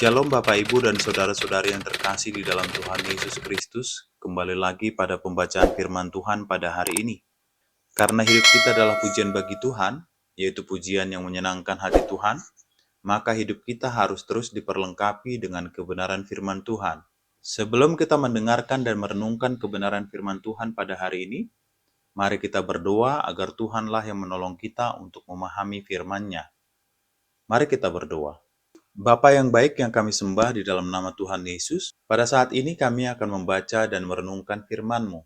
Shalom Bapak Ibu dan Saudara-saudari yang terkasih di dalam Tuhan Yesus Kristus. Kembali lagi pada pembacaan firman Tuhan pada hari ini. Karena hidup kita adalah pujian bagi Tuhan, yaitu pujian yang menyenangkan hati Tuhan, maka hidup kita harus terus diperlengkapi dengan kebenaran firman Tuhan. Sebelum kita mendengarkan dan merenungkan kebenaran firman Tuhan pada hari ini, mari kita berdoa agar Tuhanlah yang menolong kita untuk memahami firman-Nya. Mari kita berdoa. Bapa yang baik yang kami sembah di dalam nama Tuhan Yesus, pada saat ini kami akan membaca dan merenungkan firman-Mu.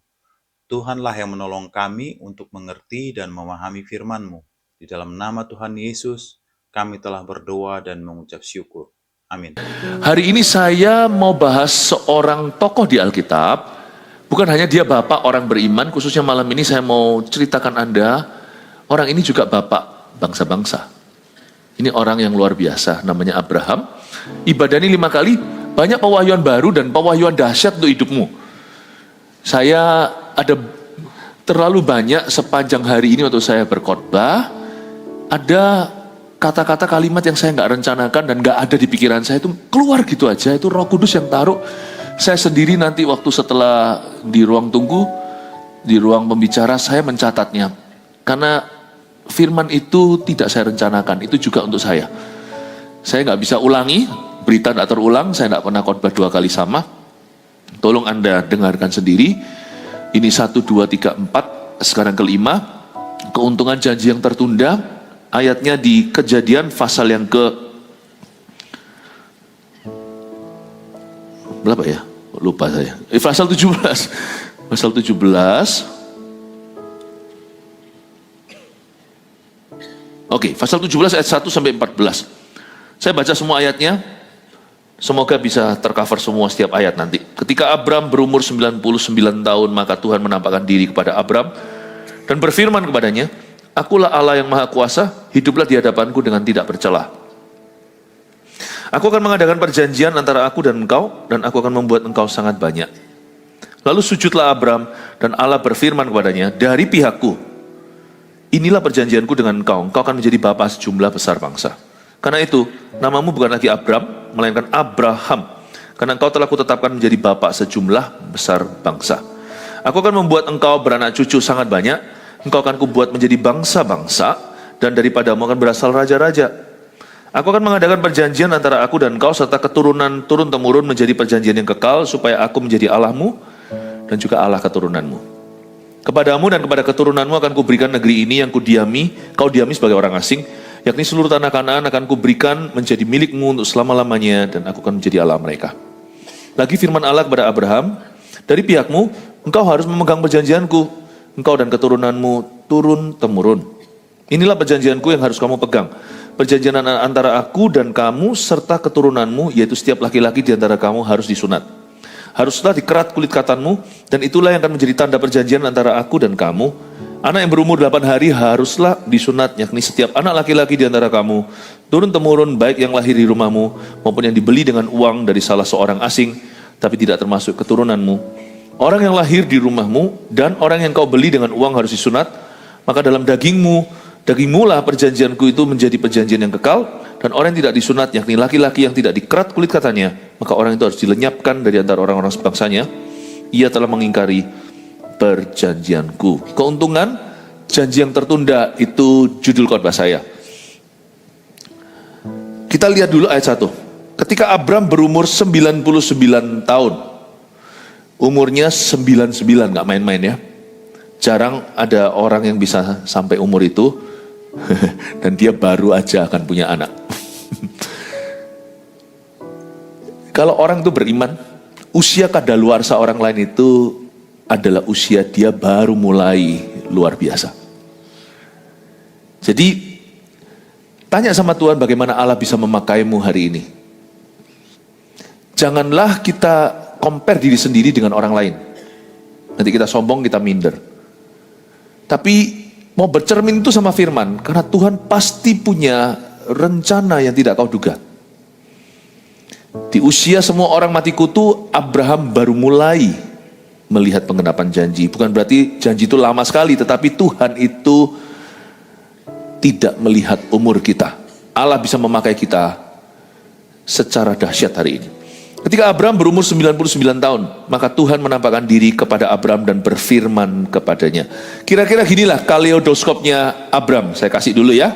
Tuhanlah yang menolong kami untuk mengerti dan memahami firman-Mu. Di dalam nama Tuhan Yesus, kami telah berdoa dan mengucap syukur. Amin. Hari ini saya mau bahas seorang tokoh di Alkitab. Bukan hanya dia bapak orang beriman, khususnya malam ini saya mau ceritakan Anda, orang ini juga bapak bangsa-bangsa. Ini orang yang luar biasa, namanya Abraham. Ibadahnya 5 kali, banyak pewahyuan baru dan pewahyuan dahsyat untuk hidupmu. Saya ada terlalu banyak sepanjang hari ini waktu saya berkhotbah, ada kata-kata kalimat yang saya nggak rencanakan dan nggak ada di pikiran saya, itu keluar gitu aja, itu Roh Kudus yang taruh. Saya sendiri nanti waktu setelah di ruang tunggu, di ruang pembicara, saya mencatatnya. Karena firman itu tidak saya rencanakan, itu juga untuk saya. Saya nggak bisa ulangi, berita nggak terulang, saya nggak pernah khotbah 2 kali sama. Tolong Anda dengarkan sendiri. Ini 1, 2, 3, 4, sekarang kelima. Keuntungan janji yang tertunda, ayatnya di Kejadian pasal yang ke berapa ya? Lupa saya. Pasal 17. Pasal 17. Oke, pasal 17 ayat 1 sampai 14. Saya baca semua ayatnya. Semoga bisa tercover semua setiap ayat nanti. Ketika Abram berumur 99 tahun, maka Tuhan menampakkan diri kepada Abram dan berfirman kepadanya, "Akulah Allah yang Maha Kuasa, hiduplah di hadapanku dengan tidak bercela. Aku akan mengadakan perjanjian antara aku dan engkau, dan aku akan membuat engkau sangat banyak." Lalu sujudlah Abram, dan Allah berfirman kepadanya, "Dari pihakku, inilah perjanjianku dengan engkau, engkau akan menjadi bapa sejumlah besar bangsa. Karena itu, namamu bukan lagi Abram, melainkan Abraham, karena engkau telah kutetapkan menjadi bapa sejumlah besar bangsa. Aku akan membuat engkau beranak cucu sangat banyak, engkau akan kubuat menjadi bangsa-bangsa, dan daripadamu akan berasal raja-raja. Aku akan mengadakan perjanjian antara aku dan engkau, serta keturunan turun-temurun menjadi perjanjian yang kekal, supaya aku menjadi Allahmu, dan juga Allah keturunanmu. Kepadamu dan kepada keturunanmu akan kuberikan negeri ini yang kau diami sebagai orang asing, yakni seluruh tanah Kanaan akan kuberikan menjadi milikmu untuk selama-lamanya, dan aku akan menjadi Allah mereka." Lagi firman Allah kepada Abraham, "Dari pihakmu, engkau harus memegang perjanjianku, engkau dan keturunanmu turun-temurun. Inilah perjanjianku yang harus kamu pegang. Perjanjian antara aku dan kamu serta keturunanmu, yaitu setiap laki-laki di antara kamu harus disunat. Haruslah dikerat kulit katanmu, dan itulah yang akan menjadi tanda perjanjian antara aku dan kamu. Anak yang berumur 8 hari haruslah disunat, yakni setiap anak laki-laki di antara kamu, turun-temurun, baik yang lahir di rumahmu, maupun yang dibeli dengan uang dari salah seorang asing, tapi tidak termasuk keturunanmu. Orang yang lahir di rumahmu, dan orang yang kau beli dengan uang harus disunat, maka dalam dagingmulah perjanjianku itu menjadi perjanjian yang kekal, dan orang yang tidak disunat, yakni laki-laki yang tidak dikerat kulit katanya, maka orang itu harus dilenyapkan dari antara orang-orang sebangsanya. Ia telah mengingkari perjanjianku." Keuntungan janji yang tertunda, itu judul khotbah saya. Kita lihat dulu ayat 1. Ketika Abram berumur 99 tahun. Umurnya 99, gak main-main ya. Jarang ada orang yang bisa sampai umur itu. Dan dia baru aja akan punya anak. Kalau orang itu beriman, usia kadaluarsa orang lain itu adalah usia dia baru mulai luar biasa. Jadi, tanya sama Tuhan bagaimana Allah bisa memakaimu hari ini. Janganlah kita compare diri sendiri dengan orang lain. Nanti kita sombong, kita minder. Tapi mau bercermin itu sama firman, karena Tuhan pasti punya rencana yang tidak kau duga. Di usia semua orang mati kutu, Abraham baru mulai melihat penggenapan janji. Bukan berarti janji itu lama sekali, tetapi Tuhan itu tidak melihat umur kita. Allah bisa memakai kita secara dahsyat hari ini. Ketika Abram berumur 99 tahun, maka Tuhan menampakkan diri kepada Abram dan berfirman kepadanya. Kira-kira ginilah kaleidoskopnya Abram, saya kasih dulu ya.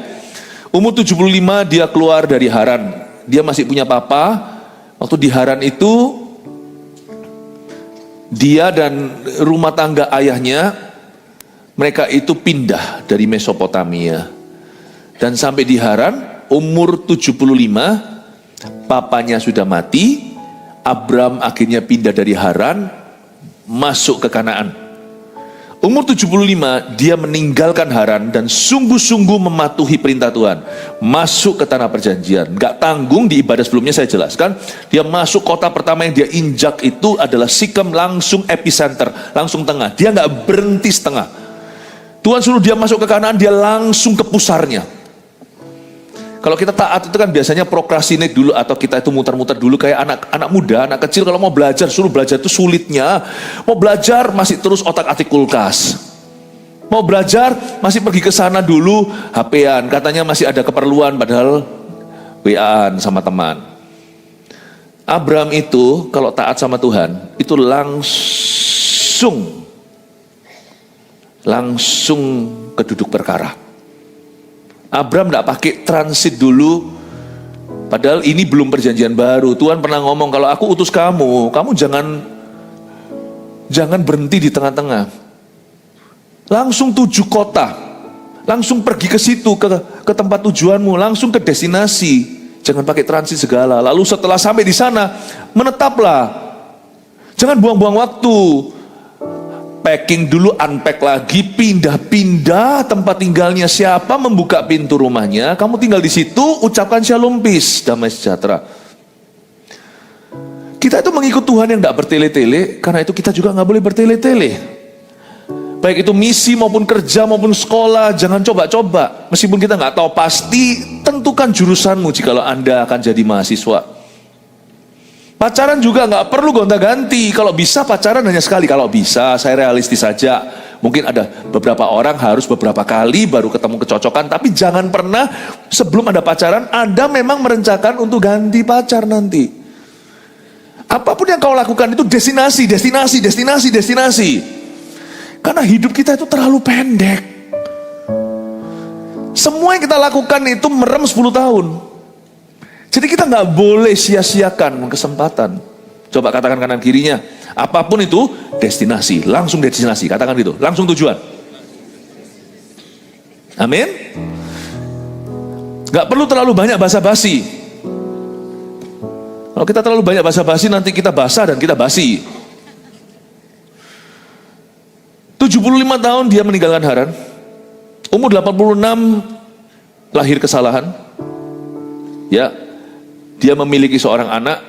Umur 75 dia keluar dari Haran. Dia masih punya papa. Waktu di Haran itu, dia dan rumah tangga ayahnya, mereka itu pindah dari Mesopotamia. Dan sampai di Haran, umur 75, papanya sudah mati. Abram akhirnya pindah dari Haran, masuk ke Kanaan. Umur 75, dia meninggalkan Haran dan sungguh-sungguh mematuhi perintah Tuhan. Masuk ke tanah perjanjian. Gak tanggung, di ibadah sebelumnya saya jelaskan. Dia masuk kota pertama yang dia injak itu adalah Sikem, langsung epicenter, langsung tengah. Dia gak berhenti setengah. Tuhan suruh dia masuk ke Kanaan, dia langsung ke pusarnya. Kalau kita taat itu kan biasanya prokrastinate dulu, atau kita itu muter-muter dulu kayak anak muda, anak kecil kalau mau belajar, suruh belajar itu sulitnya. Mau belajar masih terus otak-atik kulkas. Mau belajar masih pergi ke sana dulu, HP-an, katanya masih ada keperluan padahal WA-an sama teman. Abram itu kalau taat sama Tuhan itu langsung ke duduk perkara. Abram tidak pakai transit dulu, padahal ini belum perjanjian baru. Tuhan pernah ngomong, kalau aku utus kamu jangan berhenti di tengah-tengah. Langsung 7 kota, langsung pergi ke situ, ke tempat tujuanmu, langsung ke destinasi. Jangan pakai transit segala. Lalu setelah sampai di sana, menetaplah. Jangan buang-buang waktu. Packing dulu, unpack lagi, pindah-pindah tempat tinggalnya. Siapa membuka pintu rumahnya, kamu tinggal di situ, ucapkan shalom, peace, damai sejahtera. Kita itu mengikut Tuhan yang tidak bertele-tele, karena itu kita juga nggak boleh bertele-tele. Baik itu misi maupun kerja maupun sekolah, jangan coba-coba. Meskipun kita nggak tahu pasti, tentukan jurusanmu jikalau Anda akan jadi mahasiswa. Pacaran juga nggak perlu gonta-ganti. Kalau bisa pacaran hanya sekali. Kalau bisa, saya realistis saja. Mungkin ada beberapa orang harus beberapa kali baru ketemu kecocokan. Tapi jangan pernah sebelum Anda pacaran, Anda memang merencanakan untuk ganti pacar nanti. Apapun yang kau lakukan itu destinasi. Karena hidup kita itu terlalu pendek. Semua yang kita lakukan itu merem 10 tahun. Jadi kita nggak boleh sia-siakan kesempatan. Coba katakan kanan kirinya, apapun itu destinasi, langsung destinasi, katakan gitu, langsung tujuan. Amin. Nggak perlu terlalu banyak basa-basi. Kalau kita terlalu banyak basa-basi, nanti kita basah dan kita basi. 75 tahun dia meninggalkan Haran. Umur 86 lahir kesalahan. Ya. Dia memiliki seorang anak,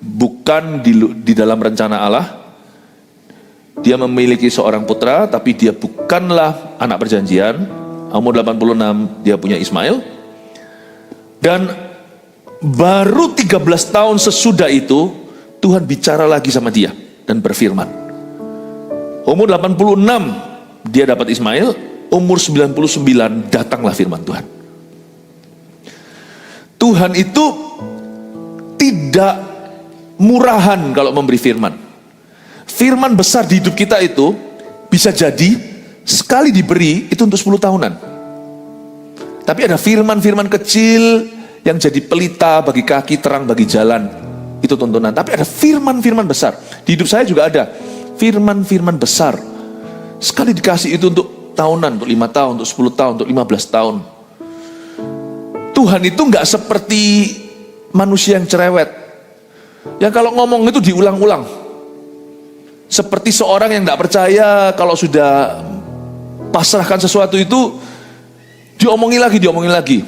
bukan di dalam rencana Allah. Dia memiliki seorang putra, tapi dia bukanlah anak perjanjian. Umur 86, dia punya Ismail. Dan baru 13 tahun sesudah itu, Tuhan bicara lagi sama dia dan berfirman. Umur 86, dia dapat Ismail. Umur 99, datanglah firman Tuhan. Tuhan itu tidak murahan kalau memberi firman. Firman besar di hidup kita itu bisa jadi sekali diberi itu untuk 10 tahunan. Tapi ada firman-firman kecil yang jadi pelita bagi kaki, terang bagi jalan. Itu tuntunan. Tapi ada firman-firman besar. Di hidup saya juga ada firman-firman besar. Sekali dikasih itu untuk tahunan, untuk 5 tahun, untuk 10 tahun, untuk 15 tahun. Tuhan itu nggak seperti manusia yang cerewet, yang kalau ngomong itu diulang-ulang. Seperti seorang yang tidak percaya, kalau sudah pasrahkan sesuatu itu diomongin lagi.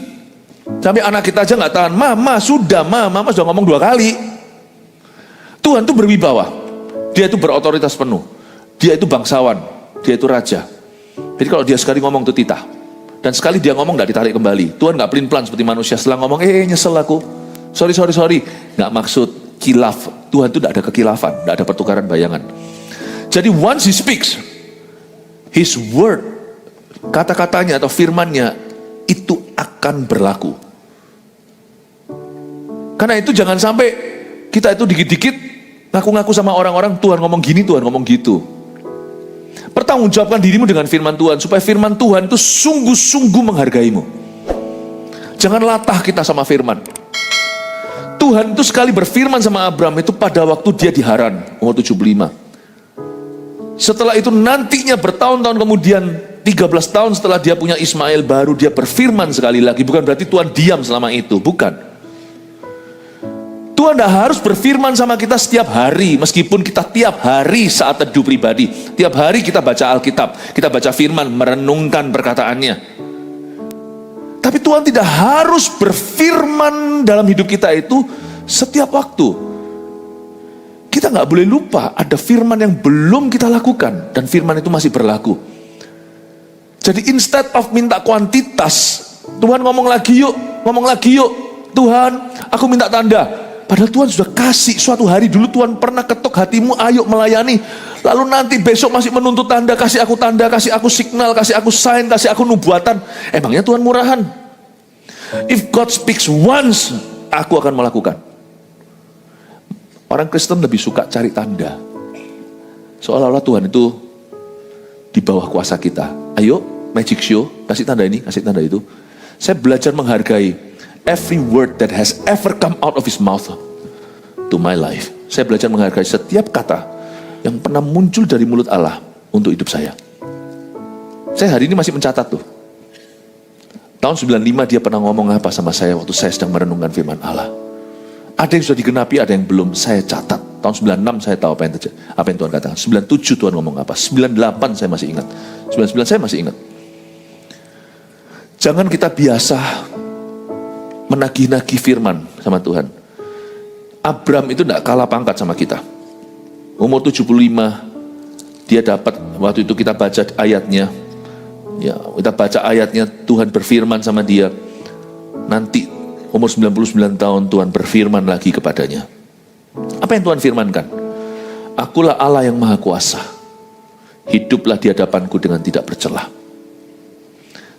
Sampai anak kita aja nggak tahan. Mama sudah ngomong 2 kali. Tuhan itu berwibawa, dia itu berotoritas penuh, dia itu bangsawan, dia itu raja. Jadi kalau dia sekali ngomong itu titah, dan sekali dia ngomong nggak ditarik kembali. Tuhan nggak pelin-pelan seperti manusia. Setelah ngomong, nyesel aku. Sorry, nggak maksud kilaf. Tuhan itu tidak ada kekilafan, tidak ada pertukaran bayangan. Jadi once he speaks, his word, kata-katanya atau firmannya itu akan berlaku. Karena itu jangan sampai kita itu dikit-dikit ngaku-ngaku sama orang-orang, Tuhan ngomong gini, Tuhan ngomong gitu. Pertanggungjawabkan dirimu dengan firman Tuhan, supaya firman Tuhan itu sungguh-sungguh menghargaimu. Jangan latah kita sama firman. Tuhan itu sekali berfirman sama Abram itu pada waktu dia di Haran, umur 75. Setelah itu nantinya bertahun-tahun kemudian, 13 tahun setelah dia punya Ismail, baru dia berfirman sekali lagi. Bukan berarti Tuhan diam selama itu, bukan. Tuhan tidak harus berfirman sama kita setiap hari, meskipun kita tiap hari saat teduh pribadi, tiap hari kita baca Alkitab, kita baca firman, merenungkan perkataannya. Tapi Tuhan tidak harus berfirman dalam hidup kita itu setiap waktu. Kita nggak boleh lupa ada firman yang belum kita lakukan, dan firman itu masih berlaku. Jadi instead of minta kuantitas, Tuhan ngomong lagi yuk, Tuhan aku minta tanda. Padahal Tuhan sudah kasih suatu hari dulu, Tuhan pernah ketok hatimu, ayo melayani. Lalu nanti besok masih menuntut tanda, kasih aku signal, kasih aku sign, kasih aku nubuatan. Emangnya Tuhan murahan? If God speaks once, aku akan melakukan. Orang Kristen lebih suka cari tanda. Seolah-olah Tuhan itu di bawah kuasa kita. Ayo, magic show, kasih tanda ini, kasih tanda itu. Saya belajar menghargai every word that has ever come out of his mouth to my life. Saya belajar menghargai setiap kata yang pernah muncul dari mulut Allah untuk hidup saya. Saya hari ini masih mencatat tuh. Tahun 95 dia pernah ngomong apa sama saya waktu saya sedang merenungkan firman Allah. Ada yang sudah digenapi, ada yang belum. Saya catat. Tahun 96 saya tahu apa yang terjadi, apa yang Tuhan katakan. 97 Tuhan ngomong apa. 98 saya masih ingat. 99 saya masih ingat. Jangan kita biasa menagih-nagih firman sama Tuhan. Abram itu tidak kalah pangkat sama kita. Umur 75, dia dapat, waktu itu kita baca ayatnya, ya kita baca ayatnya, Tuhan berfirman sama dia. Nanti umur 99 tahun Tuhan berfirman lagi kepadanya. Apa yang Tuhan firmankan? Akulah Allah yang maha kuasa. Hiduplah di hadapanku dengan tidak bercelah.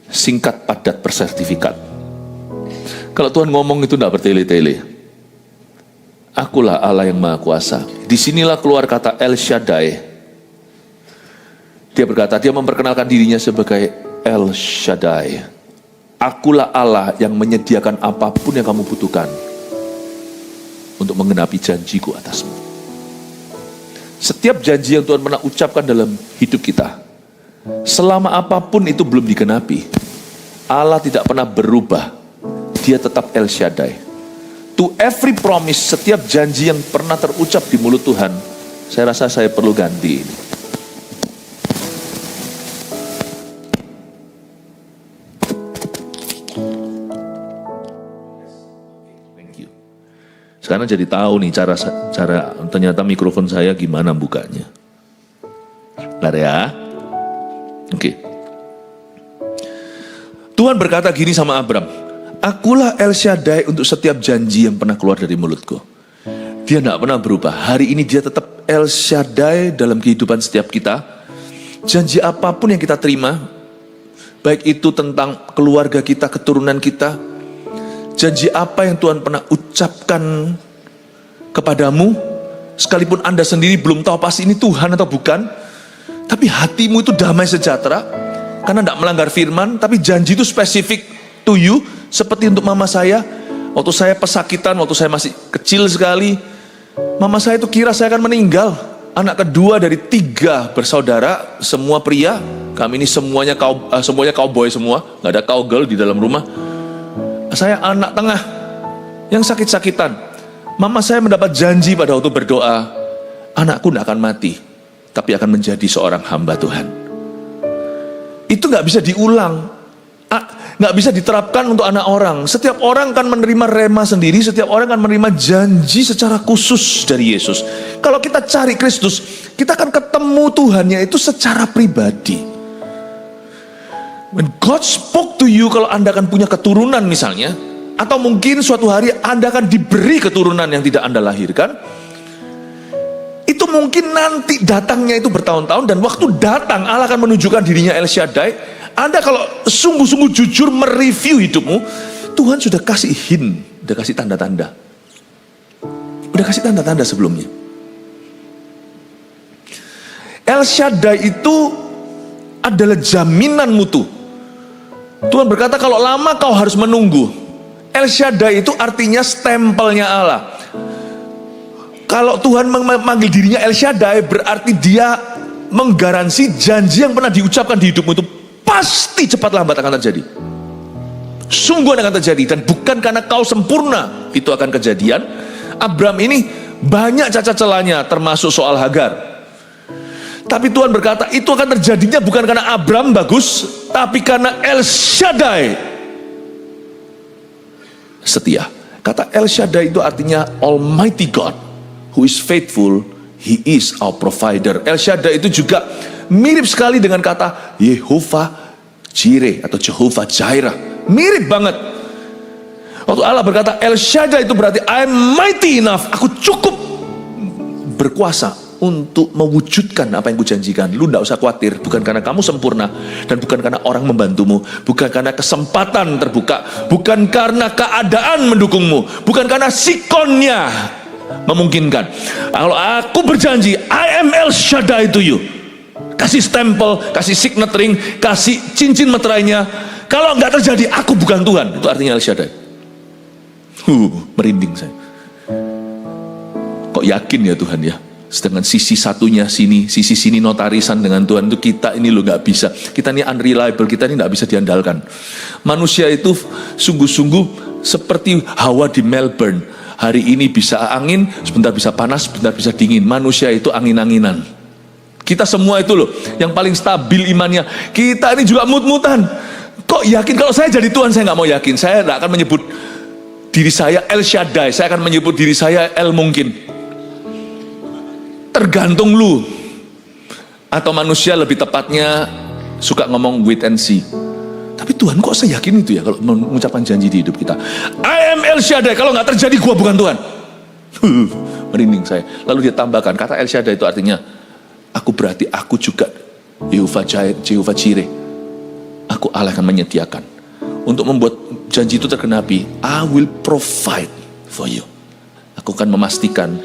Singkat, padat, bersertifikat. Kalau Tuhan ngomong itu tidak bertele-tele. Akulah Allah yang maha kuasa. Disinilah keluar kata El Shaddai. Dia berkata, dia memperkenalkan dirinya sebagai El Shaddai. Akulah Allah yang menyediakan apapun yang kamu butuhkan untuk menggenapi janjiku atasmu. Setiap janji yang Tuhan pernah ucapkan dalam hidup kita, selama apapun itu belum digenapi, Allah tidak pernah berubah. Dia tetap El Shaddai. To every promise, setiap janji yang pernah terucap di mulut Tuhan, saya rasa saya perlu ganti ini. Thank you. Sekarang jadi tahu nih cara ternyata mikrofon saya gimana bukanya. Bentar ya. Oke. Tuhan berkata gini sama Abram, akulah El Shaddai untuk setiap janji yang pernah keluar dari mulutku. Dia tidak pernah berubah. Hari ini dia tetap El Shaddai dalam kehidupan setiap kita. Janji apapun yang kita terima, baik itu tentang keluarga kita, keturunan kita, janji apa yang Tuhan pernah ucapkan kepadamu, sekalipun Anda sendiri belum tahu pasti ini Tuhan atau bukan, tapi hatimu itu damai sejahtera, karena tidak melanggar firman, tapi janji itu spesifik to you. Seperti untuk mama saya, waktu saya pesakitan, waktu saya masih kecil sekali, mama saya itu kira saya akan meninggal. Anak kedua dari 3 bersaudara, semua pria. Kami ini semuanya cowboy semua, nggak ada cowgirl di dalam rumah. Saya anak tengah yang sakit-sakitan. Mama saya mendapat janji pada waktu berdoa, anakku tidak akan mati, tapi akan menjadi seorang hamba Tuhan. Itu nggak bisa diulang. Nggak bisa diterapkan untuk anak orang. Setiap orang kan menerima rema sendiri, setiap orang kan menerima janji secara khusus dari Yesus. Kalau kita cari Kristus, kita akan ketemu Tuhannya itu secara pribadi. When God spoke to you, kalau Anda akan punya keturunan misalnya, atau mungkin suatu hari Anda akan diberi keturunan yang tidak Anda lahirkan, itu mungkin nanti datangnya itu bertahun-tahun, dan waktu datang Allah akan menunjukkan dirinya El Shaddai. Anda kalau sungguh-sungguh jujur mereview hidupmu, Tuhan sudah kasih hint, sudah kasih tanda-tanda. Udah kasih tanda-tanda sebelumnya. El Shaddai itu adalah jaminan mutu. Tuhan berkata kalau lama kau harus menunggu. El Shaddai itu artinya stempelnya Allah. Kalau Tuhan memanggil dirinya El Shaddai, berarti dia menggaransi janji yang pernah diucapkan di hidupmu itu pasti cepat lambat akan terjadi. Sungguh akan terjadi, dan bukan karena kau sempurna itu akan kejadian. Abram ini banyak cacat celahnya, termasuk soal Hagar. Tapi Tuhan berkata itu akan terjadinya bukan karena Abram bagus, tapi karena El Shaddai setia. Kata El Shaddai itu artinya Almighty God who is faithful, He is our provider. El Shaddai itu juga mirip sekali dengan kata Yehovah Jireh atau Jehovah Jireh. Mirip banget. Waktu Allah berkata El Shaddai itu berarti I'm mighty enough, aku cukup berkuasa untuk mewujudkan apa yang kujanjikan. Lu gak usah khawatir, bukan karena kamu sempurna, dan bukan karena orang membantumu, bukan karena kesempatan terbuka, bukan karena keadaan mendukungmu, bukan karena sikonnya memungkinkan. Kalau aku berjanji I am El Shaddai to you, kasih stempel, kasih signet ring, kasih cincin meterainya, kalau gak terjadi aku bukan Tuhan. Itu artinya El Shaddai. Merinding saya. Kok yakin ya Tuhan ya? Sedangkan sisi satunya sini, sisi sini notarisan dengan Tuhan itu kita ini loh gak bisa. Kita ini unreliable, kita ini gak bisa diandalkan. Manusia itu sungguh-sungguh seperti hawa di Melbourne. Hari ini bisa angin, sebentar bisa panas, sebentar bisa dingin. Manusia itu angin-anginan. Kita semua itu loh, yang paling stabil imannya. Kita ini juga mut-mutan. Kok yakin? Kalau saya jadi Tuhan, saya gak mau yakin. Saya gak akan menyebut diri saya El Shaddai, saya akan menyebut diri saya El Mungkin. Tergantung lu. Atau manusia lebih tepatnya suka ngomong wait and see. Tapi Tuhan kok saya yakin itu ya kalau mengucapkan janji di hidup kita. I am El Shaddai, kalau gak terjadi gua bukan Tuhan. Merinding saya. Lalu dia tambahkan, kata El Shaddai itu artinya aku berarti aku juga Jehovah Jireh. Aku Allah akan menyediakan. Untuk membuat janji itu tergenapi, I will provide for you. Aku akan memastikan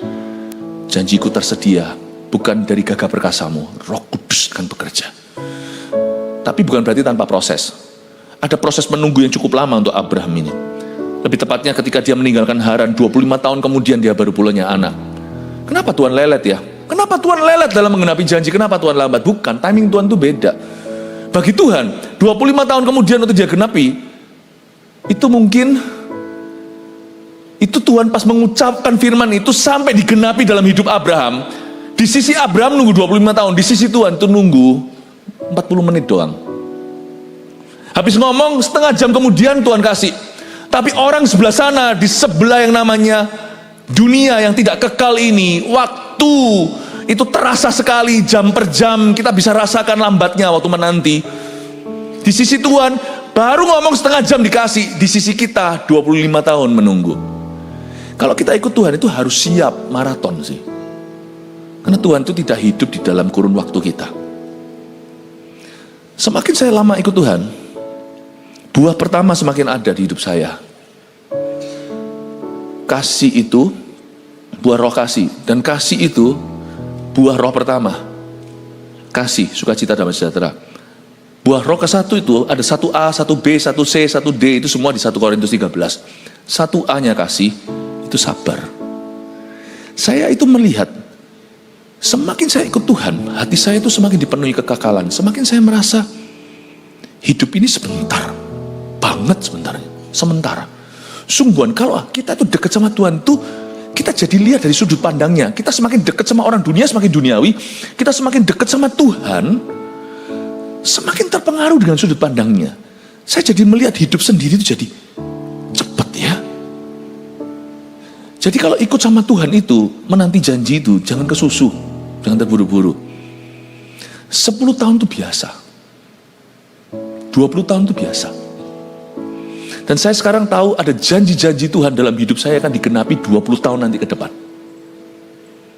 janjiku tersedia, bukan dari gagah perkasamu. Roh Kudus akan bekerja. Tapi bukan berarti tanpa proses. Ada proses menunggu yang cukup lama untuk Abraham ini. Lebih tepatnya ketika dia meninggalkan Haran, 25 tahun kemudian dia baru punya anak. Kenapa Tuhan lelet ya? Kenapa Tuhan lelet dalam menggenapi janji? Kenapa Tuhan lambat? Bukan, timing Tuhan itu beda. Bagi Tuhan, 25 tahun kemudian untuk dia genapi, itu mungkin itu Tuhan pas mengucapkan firman itu sampai digenapi dalam hidup Abraham. Di sisi Abraham nunggu 25 tahun, di sisi Tuhan itu nunggu 40 menit doang. Habis ngomong setengah jam kemudian Tuhan kasih. Tapi orang sebelah sana, di sebelah yang namanya dunia yang tidak kekal ini, waktu itu terasa sekali jam per jam, kita bisa rasakan lambatnya waktu menanti. Di sisi Tuhan baru ngomong setengah jam dikasih, di sisi kita 25 tahun menunggu. Kalau kita ikut Tuhan itu harus siap maraton sih. Karena Tuhan itu tidak hidup di dalam kurun waktu kita. Semakin saya lama ikut Tuhan, buah pertama semakin ada di hidup saya. Kasih itu, buah roh kasih. Dan kasih itu, buah roh pertama. Kasih, sukacita, damai sejahtera. Buah roh ke-1 itu ada 1A, 1B, 1C, 1D, itu semua di 1 Korintus 13. 1A-nya kasih, itu sabar. Saya itu melihat, semakin saya ikut Tuhan, hati saya itu semakin dipenuhi kekekalan. Semakin saya merasa, hidup ini sebentar. Banget sementara. Sungguhan, kalau kita itu dekat sama Tuhan tuh, kita jadi lihat dari sudut pandangnya. Kita semakin dekat sama orang dunia, semakin duniawi. Kita semakin dekat sama Tuhan, semakin terpengaruh dengan sudut pandangnya. Saya jadi melihat hidup sendiri itu jadi cepat ya. Jadi kalau ikut sama Tuhan itu, menanti janji itu, jangan kesusu, jangan terburu-buru. 10 tahun itu biasa. 20 tahun itu biasa. Dan saya sekarang tahu ada janji-janji Tuhan dalam hidup saya akan digenapi 20 tahun nanti ke depan.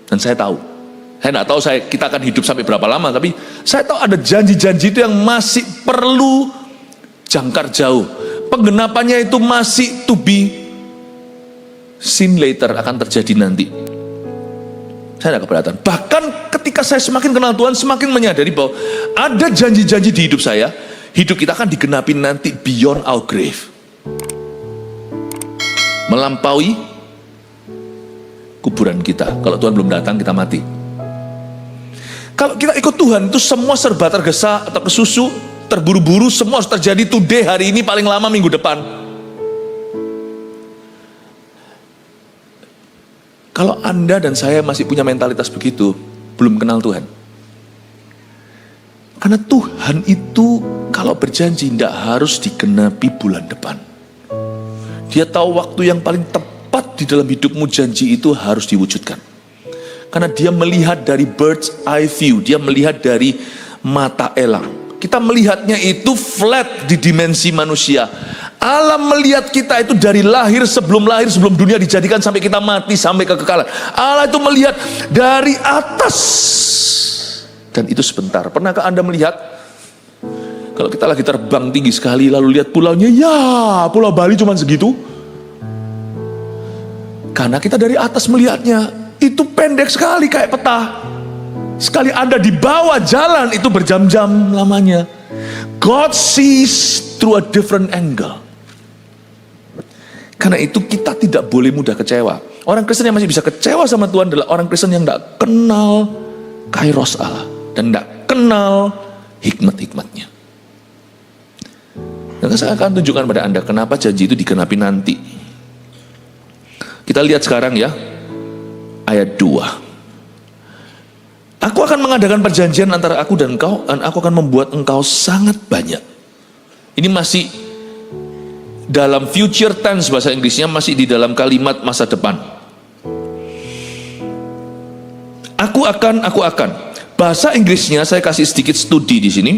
Dan saya tahu. Saya tidak tahu kita akan hidup sampai berapa lama, tapi saya tahu ada janji-janji itu yang masih perlu jangkar jauh. Penggenapannya itu masih to be Sin later akan terjadi nanti. Saya tidak keberatan. Bahkan ketika saya semakin kenal Tuhan, semakin menyadari bahwa ada janji-janji di hidup saya, hidup kita akan digenapi nanti beyond our grave. Melampaui kuburan kita. Kalau Tuhan belum datang, kita mati. Kalau kita ikut Tuhan, itu semua serba tergesa atau kesusu, terburu-buru, semua harus terjadi today, hari ini, paling lama minggu depan. Kalau Anda dan saya masih punya mentalitas begitu, belum kenal Tuhan. Karena Tuhan itu kalau berjanji tidak harus digenapi bulan depan. Dia tahu waktu yang paling tepat di dalam hidupmu, janji itu harus diwujudkan. Karena dia melihat dari bird's eye view, dia melihat dari mata elang. Kita melihatnya itu flat di dimensi manusia. Allah melihat kita itu dari lahir, sebelum dunia dijadikan sampai kita mati, sampai kekekalan. Allah itu melihat dari atas. Dan itu sebentar. Pernahkah Anda melihat? Kalau kita lagi terbang tinggi sekali, lalu lihat pulaunya, ya Pulau Bali cuma segitu. Karena kita dari atas melihatnya, itu pendek sekali kayak peta. Sekali Anda di bawah jalan, itu berjam-jam lamanya. God sees through a different angle. Karena itu kita tidak boleh mudah kecewa. Orang Kristen yang masih bisa kecewa sama Tuhan adalah orang Kristen yang tidak kenal kairos Allah. Dan tidak kenal hikmat-hikmatnya. Dan saya akan tunjukkan pada Anda kenapa janji itu digenapi nanti. Kita lihat sekarang ya, ayat 2. Aku akan mengadakan perjanjian antara aku dan engkau, dan aku akan membuat engkau sangat banyak. Ini masih dalam future tense, bahasa Inggrisnya masih di dalam kalimat masa depan. Aku akan. Bahasa Inggrisnya saya kasih sedikit studi di sini.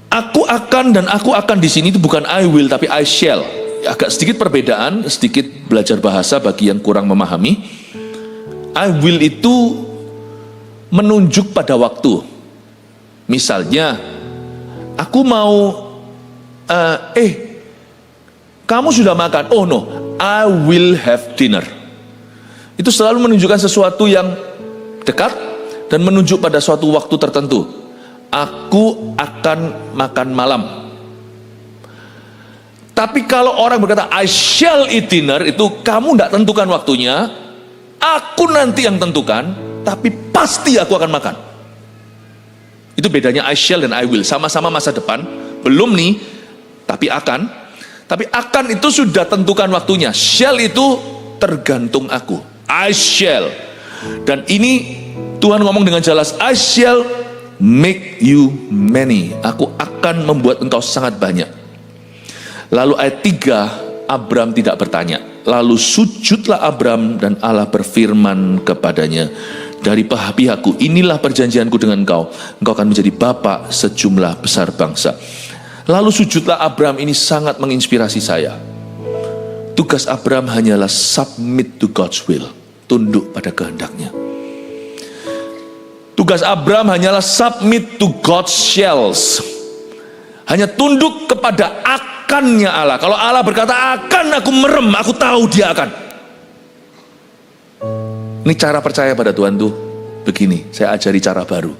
Aku akan dan aku akan di sini itu bukan I will tapi I shall. Agak sedikit perbedaan, sedikit belajar bahasa bagi yang kurang memahami. I will itu menunjuk pada waktu. Misalnya, aku mau kamu sudah makan? Oh no, I will have dinner. Itu selalu menunjukkan sesuatu yang dekat dan menunjuk pada suatu waktu tertentu. Aku akan makan malam. Tapi kalau orang berkata I shall eat dinner, itu kamu tidak tentukan waktunya, aku nanti yang tentukan, tapi pasti aku akan makan. Itu bedanya I shall dan I will. Sama-sama masa depan, belum nih, tapi akan. Tapi akan itu sudah tentukan waktunya. Shall itu tergantung aku. I shall. Dan ini Tuhan ngomong dengan jelas, I shall make you many. Aku akan membuat engkau sangat banyak. Lalu ayat 3, Abram tidak bertanya. Lalu sujudlah Abram dan Allah berfirman kepadanya, dari pihakku inilah perjanjianku dengan engkau. Engkau akan menjadi bapa sejumlah besar bangsa. Lalu sujudlah Abram ini sangat menginspirasi saya. Tugas Abram hanyalah submit to God's will. Tunduk pada kehendaknya. Tugas Abram hanyalah submit to God's shells. Hanya tunduk kepada akannya Allah. Kalau Allah berkata akan, aku merem, aku tahu dia akan. Ini cara percaya pada Tuhan tuh begini. Saya ajari cara baru.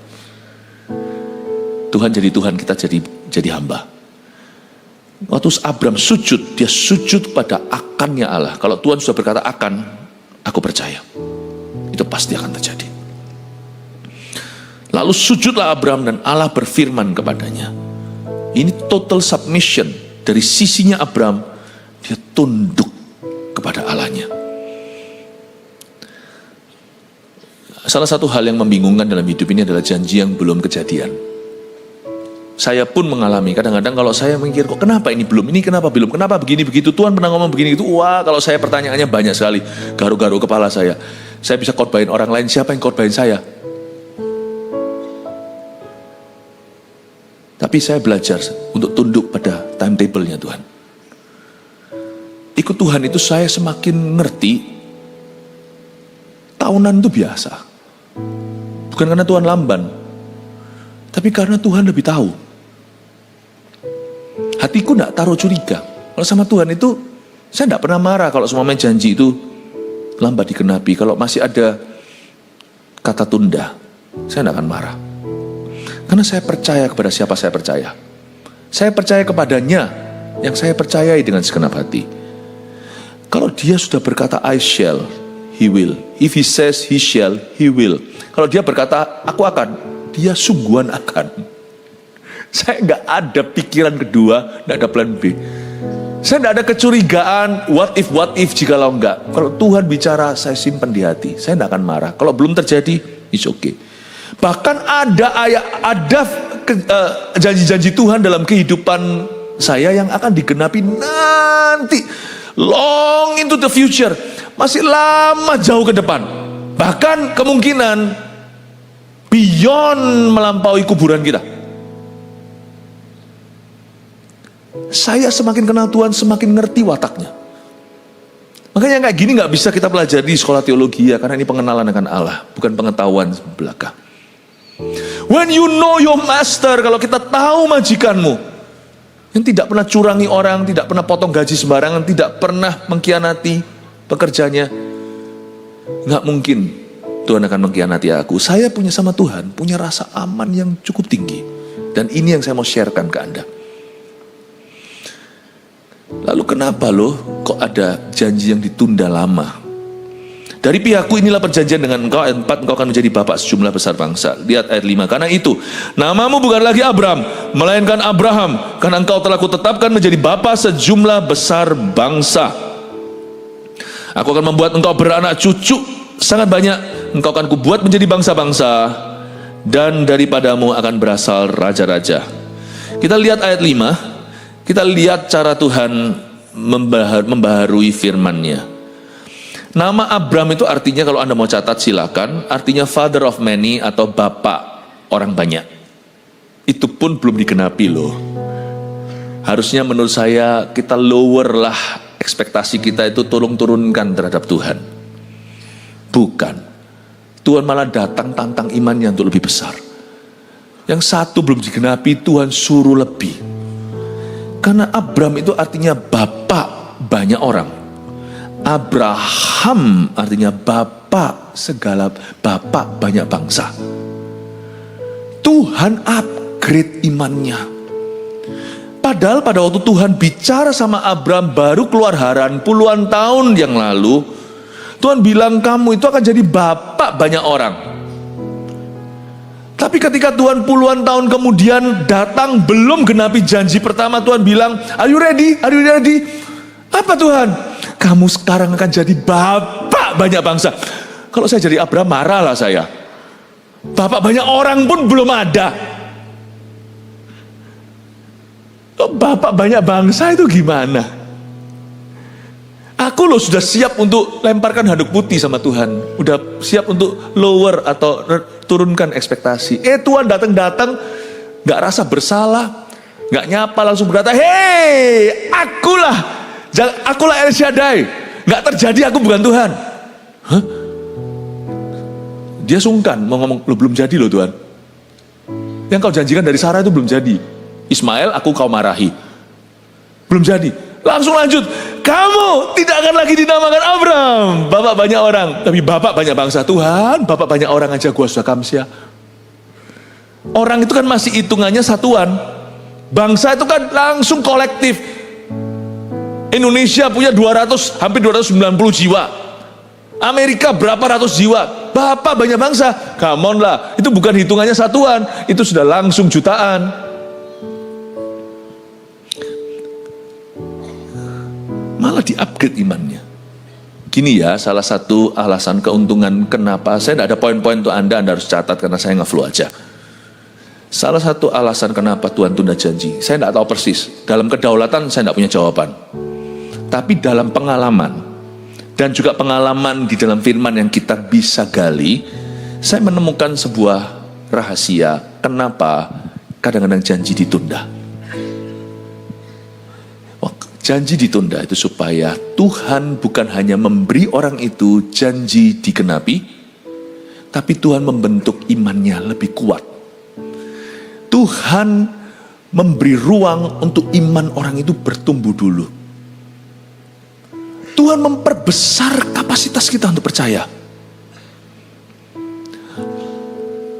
Tuhan jadi Tuhan, kita jadi hamba. Waktu Abram sujud, dia sujud pada akannya Allah. Kalau Tuhan sudah berkata akan, aku percaya. Itu pasti akan terjadi. Lalu sujudlah Abram dan Allah berfirman kepadanya. Ini total submission. Dari sisinya Abram, dia tunduk kepada Allahnya. Salah satu hal yang membingungkan dalam hidup ini adalah janji yang belum kejadian. Saya pun mengalami, kadang-kadang kalau saya mikir, kok kenapa ini belum, ini kenapa belum, kenapa begini begitu, Tuhan pernah ngomong begini gitu. Wah, kalau saya pertanyaannya banyak sekali, garu-garu kepala saya. Saya bisa khotbahin orang lain, siapa yang khotbahin saya? Tapi saya belajar untuk tunduk pada timetable-nya Tuhan. Ikut Tuhan itu saya semakin ngerti, tahunan itu biasa. Bukan karena Tuhan lamban, tapi karena Tuhan lebih tahu. Hatiku tidak taruh curiga. Kalau sama Tuhan itu Saya tidak pernah marah kalau semua janji itu lambat digenapi. Kalau masih ada kata tunda, saya tidak akan marah. Karena saya percaya kepada siapa saya percaya. Saya percaya kepadanya yang saya percayai dengan segenap hati. Kalau dia sudah berkata I shall, he will. If he says he shall, he will. Kalau dia berkata aku akan, dia sungguhan akan. Saya nggak ada pikiran kedua, nggak ada plan B. Saya nggak ada kecurigaan what if jikalau enggak. Kalau Tuhan bicara, saya simpan di hati. Saya nggak akan marah. Kalau belum terjadi, it's okay. Bahkan ada janji-janji Tuhan dalam kehidupan saya yang akan digenapi nanti, long into the future, masih lama jauh ke depan. Bahkan kemungkinan beyond melampaui kuburan kita. Saya semakin kenal Tuhan, semakin ngerti wataknya. Makanya kayak gini gak bisa kita pelajari di sekolah teologi ya, karena ini pengenalan akan Allah, bukan pengetahuan belaka. When you know your master, kalau kita tahu majikanmu, yang tidak pernah curangi orang, tidak pernah potong gaji sembarangan, tidak pernah mengkhianati pekerjanya, gak mungkin Tuhan akan mengkhianati aku. Saya punya sama Tuhan, punya rasa aman yang cukup tinggi. Dan ini yang saya mau sharekan ke Anda. Lalu kenapa loh kok ada janji yang ditunda lama? Dari pihakku inilah perjanjian dengan engkau, ayat 4, engkau akan menjadi bapak sejumlah besar bangsa. Lihat ayat 5, karena itu namamu bukan lagi Abram, melainkan Abraham, karena engkau telah kutetapkan menjadi bapak sejumlah besar bangsa. Aku akan membuat engkau beranak cucu sangat banyak, engkau akan kubuat menjadi bangsa-bangsa, dan daripadamu akan berasal raja-raja. Kita lihat ayat 5. Kita lihat cara Tuhan membaharui firman-Nya. Nama Abram itu artinya, kalau Anda mau catat silakan, artinya father of many atau bapak orang banyak. Itu pun belum digenapi loh. Harusnya menurut saya kita lower lah ekspektasi kita itu, turunkan terhadap Tuhan. Bukan. Tuhan malah datang tantang imannya untuk lebih besar. Yang satu belum digenapi, Tuhan suruh lebih. Karena Abram itu artinya bapak banyak orang. Abraham artinya bapak segala, bapak banyak bangsa. Tuhan upgrade imannya. Padahal pada waktu Tuhan bicara sama Abram baru keluar Haran puluhan tahun yang lalu, Tuhan bilang kamu itu akan jadi bapak banyak orang. Tapi ketika Tuhan puluhan tahun kemudian datang, belum genapi janji pertama, Tuhan bilang, Are you ready? Are you ready? Apa Tuhan? Kamu sekarang akan jadi bapak banyak bangsa. Kalau saya jadi Abraham, marah lah saya. Bapak banyak orang pun belum ada. Bapak banyak bangsa itu gimana? Aku loh sudah siap untuk lemparkan handuk putih sama Tuhan. Udah siap untuk lower atau turunkan ekspektasi. Tuhan datang gak rasa bersalah, gak nyapa, langsung berkata, hei, akulah El Shaddai. Gak terjadi, aku bukan Tuhan. Hah? Dia sungkan mau ngomong, lo belum jadi loh Tuhan. Yang kau janjikan dari Sarah itu belum jadi. Ismail aku kau marahi, belum jadi. Langsung lanjut, kamu tidak akan lagi dinamakan Abram, bapak banyak orang, tapi bapak banyak bangsa. Tuhan, bapak banyak orang aja gua sudah kamsia. Orang itu kan masih hitungannya satuan, bangsa itu kan langsung kolektif. Indonesia punya hampir 290 jiwa, Amerika berapa ratus jiwa, bapak banyak bangsa. Come on lah, itu bukan hitungannya satuan, itu sudah langsung jutaan. Malah di-upgrade imannya. Gini ya, salah satu alasan keuntungan kenapa, saya tidak ada poin-poin untuk Anda harus catat karena saya nge-flow aja. Salah satu alasan kenapa Tuhan tunda janji, saya tidak tahu persis. Dalam kedaulatan saya tidak punya jawaban. Tapi dalam pengalaman, dan juga pengalaman di dalam firman yang kita bisa gali, saya menemukan sebuah rahasia kenapa kadang-kadang janji ditunda. Janji ditunda itu supaya Tuhan bukan hanya memberi orang itu janji digenapi, tapi Tuhan membentuk imannya lebih kuat. Tuhan memberi ruang untuk iman orang itu bertumbuh dulu. Tuhan memperbesar kapasitas kita untuk percaya.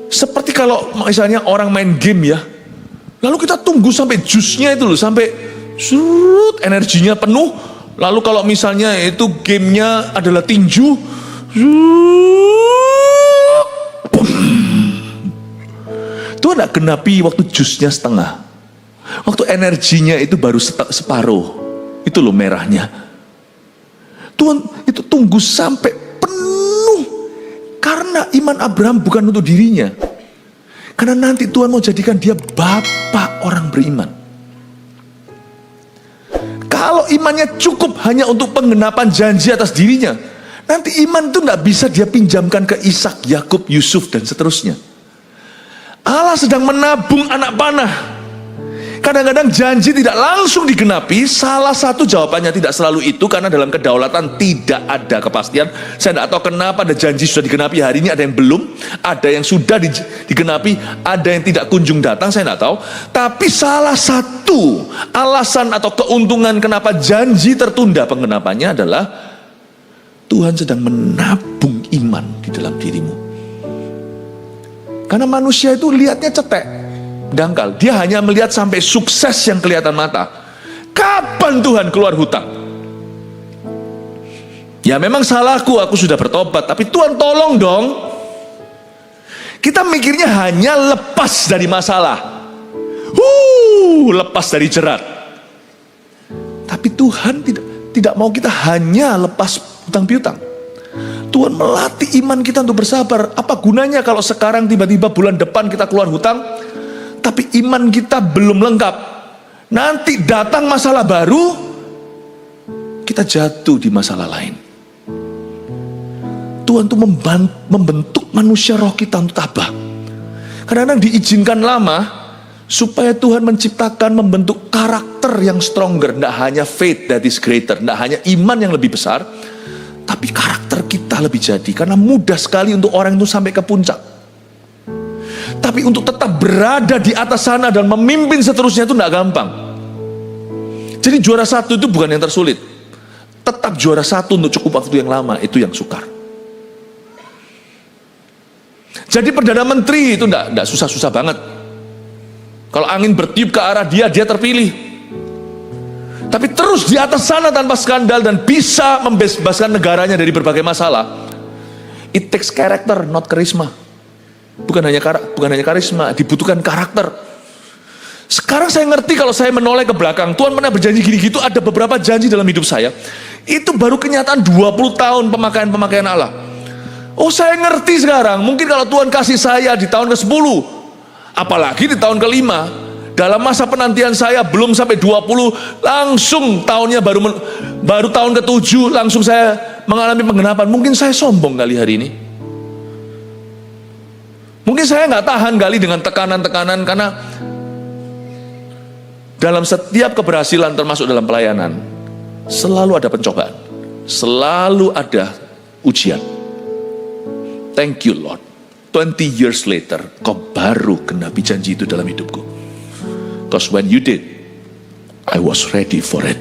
Seperti kalau misalnya orang main game ya, lalu kita tunggu sampai jusnya itu loh, sampai energinya penuh. Lalu kalau misalnya itu gamenya adalah tinju, Tuhan tidak genapi waktu jusnya setengah. Waktu energinya itu baru separuh. Itu loh merahnya. Tuhan itu tunggu sampai penuh. Karena iman Abraham bukan untuk dirinya. Karena nanti Tuhan mau jadikan dia bapak orang beriman. Kalau imannya cukup hanya untuk penggenapan janji atas dirinya, nanti iman itu tidak bisa dia pinjamkan ke Ishak, Yakub, Yusuf, dan seterusnya. Allah sedang menabung anak panah. Kadang-kadang janji tidak langsung digenapi. Salah satu jawabannya tidak selalu itu, karena dalam kedaulatan tidak ada kepastian. Saya tidak tahu kenapa ada janji sudah digenapi hari ini, ada yang belum, ada yang sudah digenapi, ada yang tidak kunjung datang, saya tidak tahu. Tapi salah satu alasan atau keuntungan kenapa janji tertunda penggenapannya adalah Tuhan sedang menabung iman di dalam dirimu. Karena manusia itu lihatnya cetek, dangkal. Dia hanya melihat sampai sukses yang kelihatan mata. Kapan Tuhan keluar hutang? Ya memang salahku, aku sudah bertobat, tapi Tuhan tolong dong. Kita mikirnya hanya lepas dari masalah, lepas dari jerat. Tapi Tuhan tidak mau kita hanya lepas hutang piutang. Tuhan melatih iman kita untuk bersabar. Apa gunanya kalau sekarang tiba-tiba bulan depan kita keluar hutang, tapi iman kita belum lengkap. Nanti datang masalah baru, kita jatuh di masalah lain. Tuhan tuh membentuk manusia roh kita untuk tabah. Kadang-kadang diizinkan lama supaya Tuhan menciptakan, membentuk karakter yang stronger. Tidak hanya faith that is greater, tidak hanya iman yang lebih besar, tapi karakter kita lebih jadi. Karena mudah sekali untuk orang itu sampai ke puncak. Tapi untuk tetap berada di atas sana dan memimpin seterusnya itu tidak gampang. Jadi juara satu itu bukan yang tersulit. Tetap juara satu untuk cukup waktu yang lama, itu yang sukar. Jadi Perdana Menteri itu tidak susah-susah banget. Kalau angin bertiup ke arah dia terpilih. Tapi terus di atas sana tanpa skandal dan bisa membebaskan negaranya dari berbagai masalah. It takes character, not charisma. Bukan hanya karisma, dibutuhkan karakter. Sekarang saya ngerti kalau saya menoleh ke belakang. Tuhan pernah berjanji gini-gitu, ada beberapa janji dalam hidup saya. Itu baru kenyataan 20 tahun pemakaian Allah. Oh, saya ngerti sekarang. Mungkin kalau Tuhan kasih saya di tahun ke-10, apalagi di tahun ke-5, dalam masa penantian saya belum sampai 20, langsung tahunnya baru tahun ke-7 langsung saya mengalami penggenapan. Mungkin saya sombong kali hari ini. Mungkin saya nggak tahan kali dengan tekanan-tekanan, karena dalam setiap keberhasilan termasuk dalam pelayanan selalu ada pencobaan, selalu ada ujian. Thank you Lord, 20 years later kau baru genapi janji itu dalam hidupku. Because when you did, I was ready for it.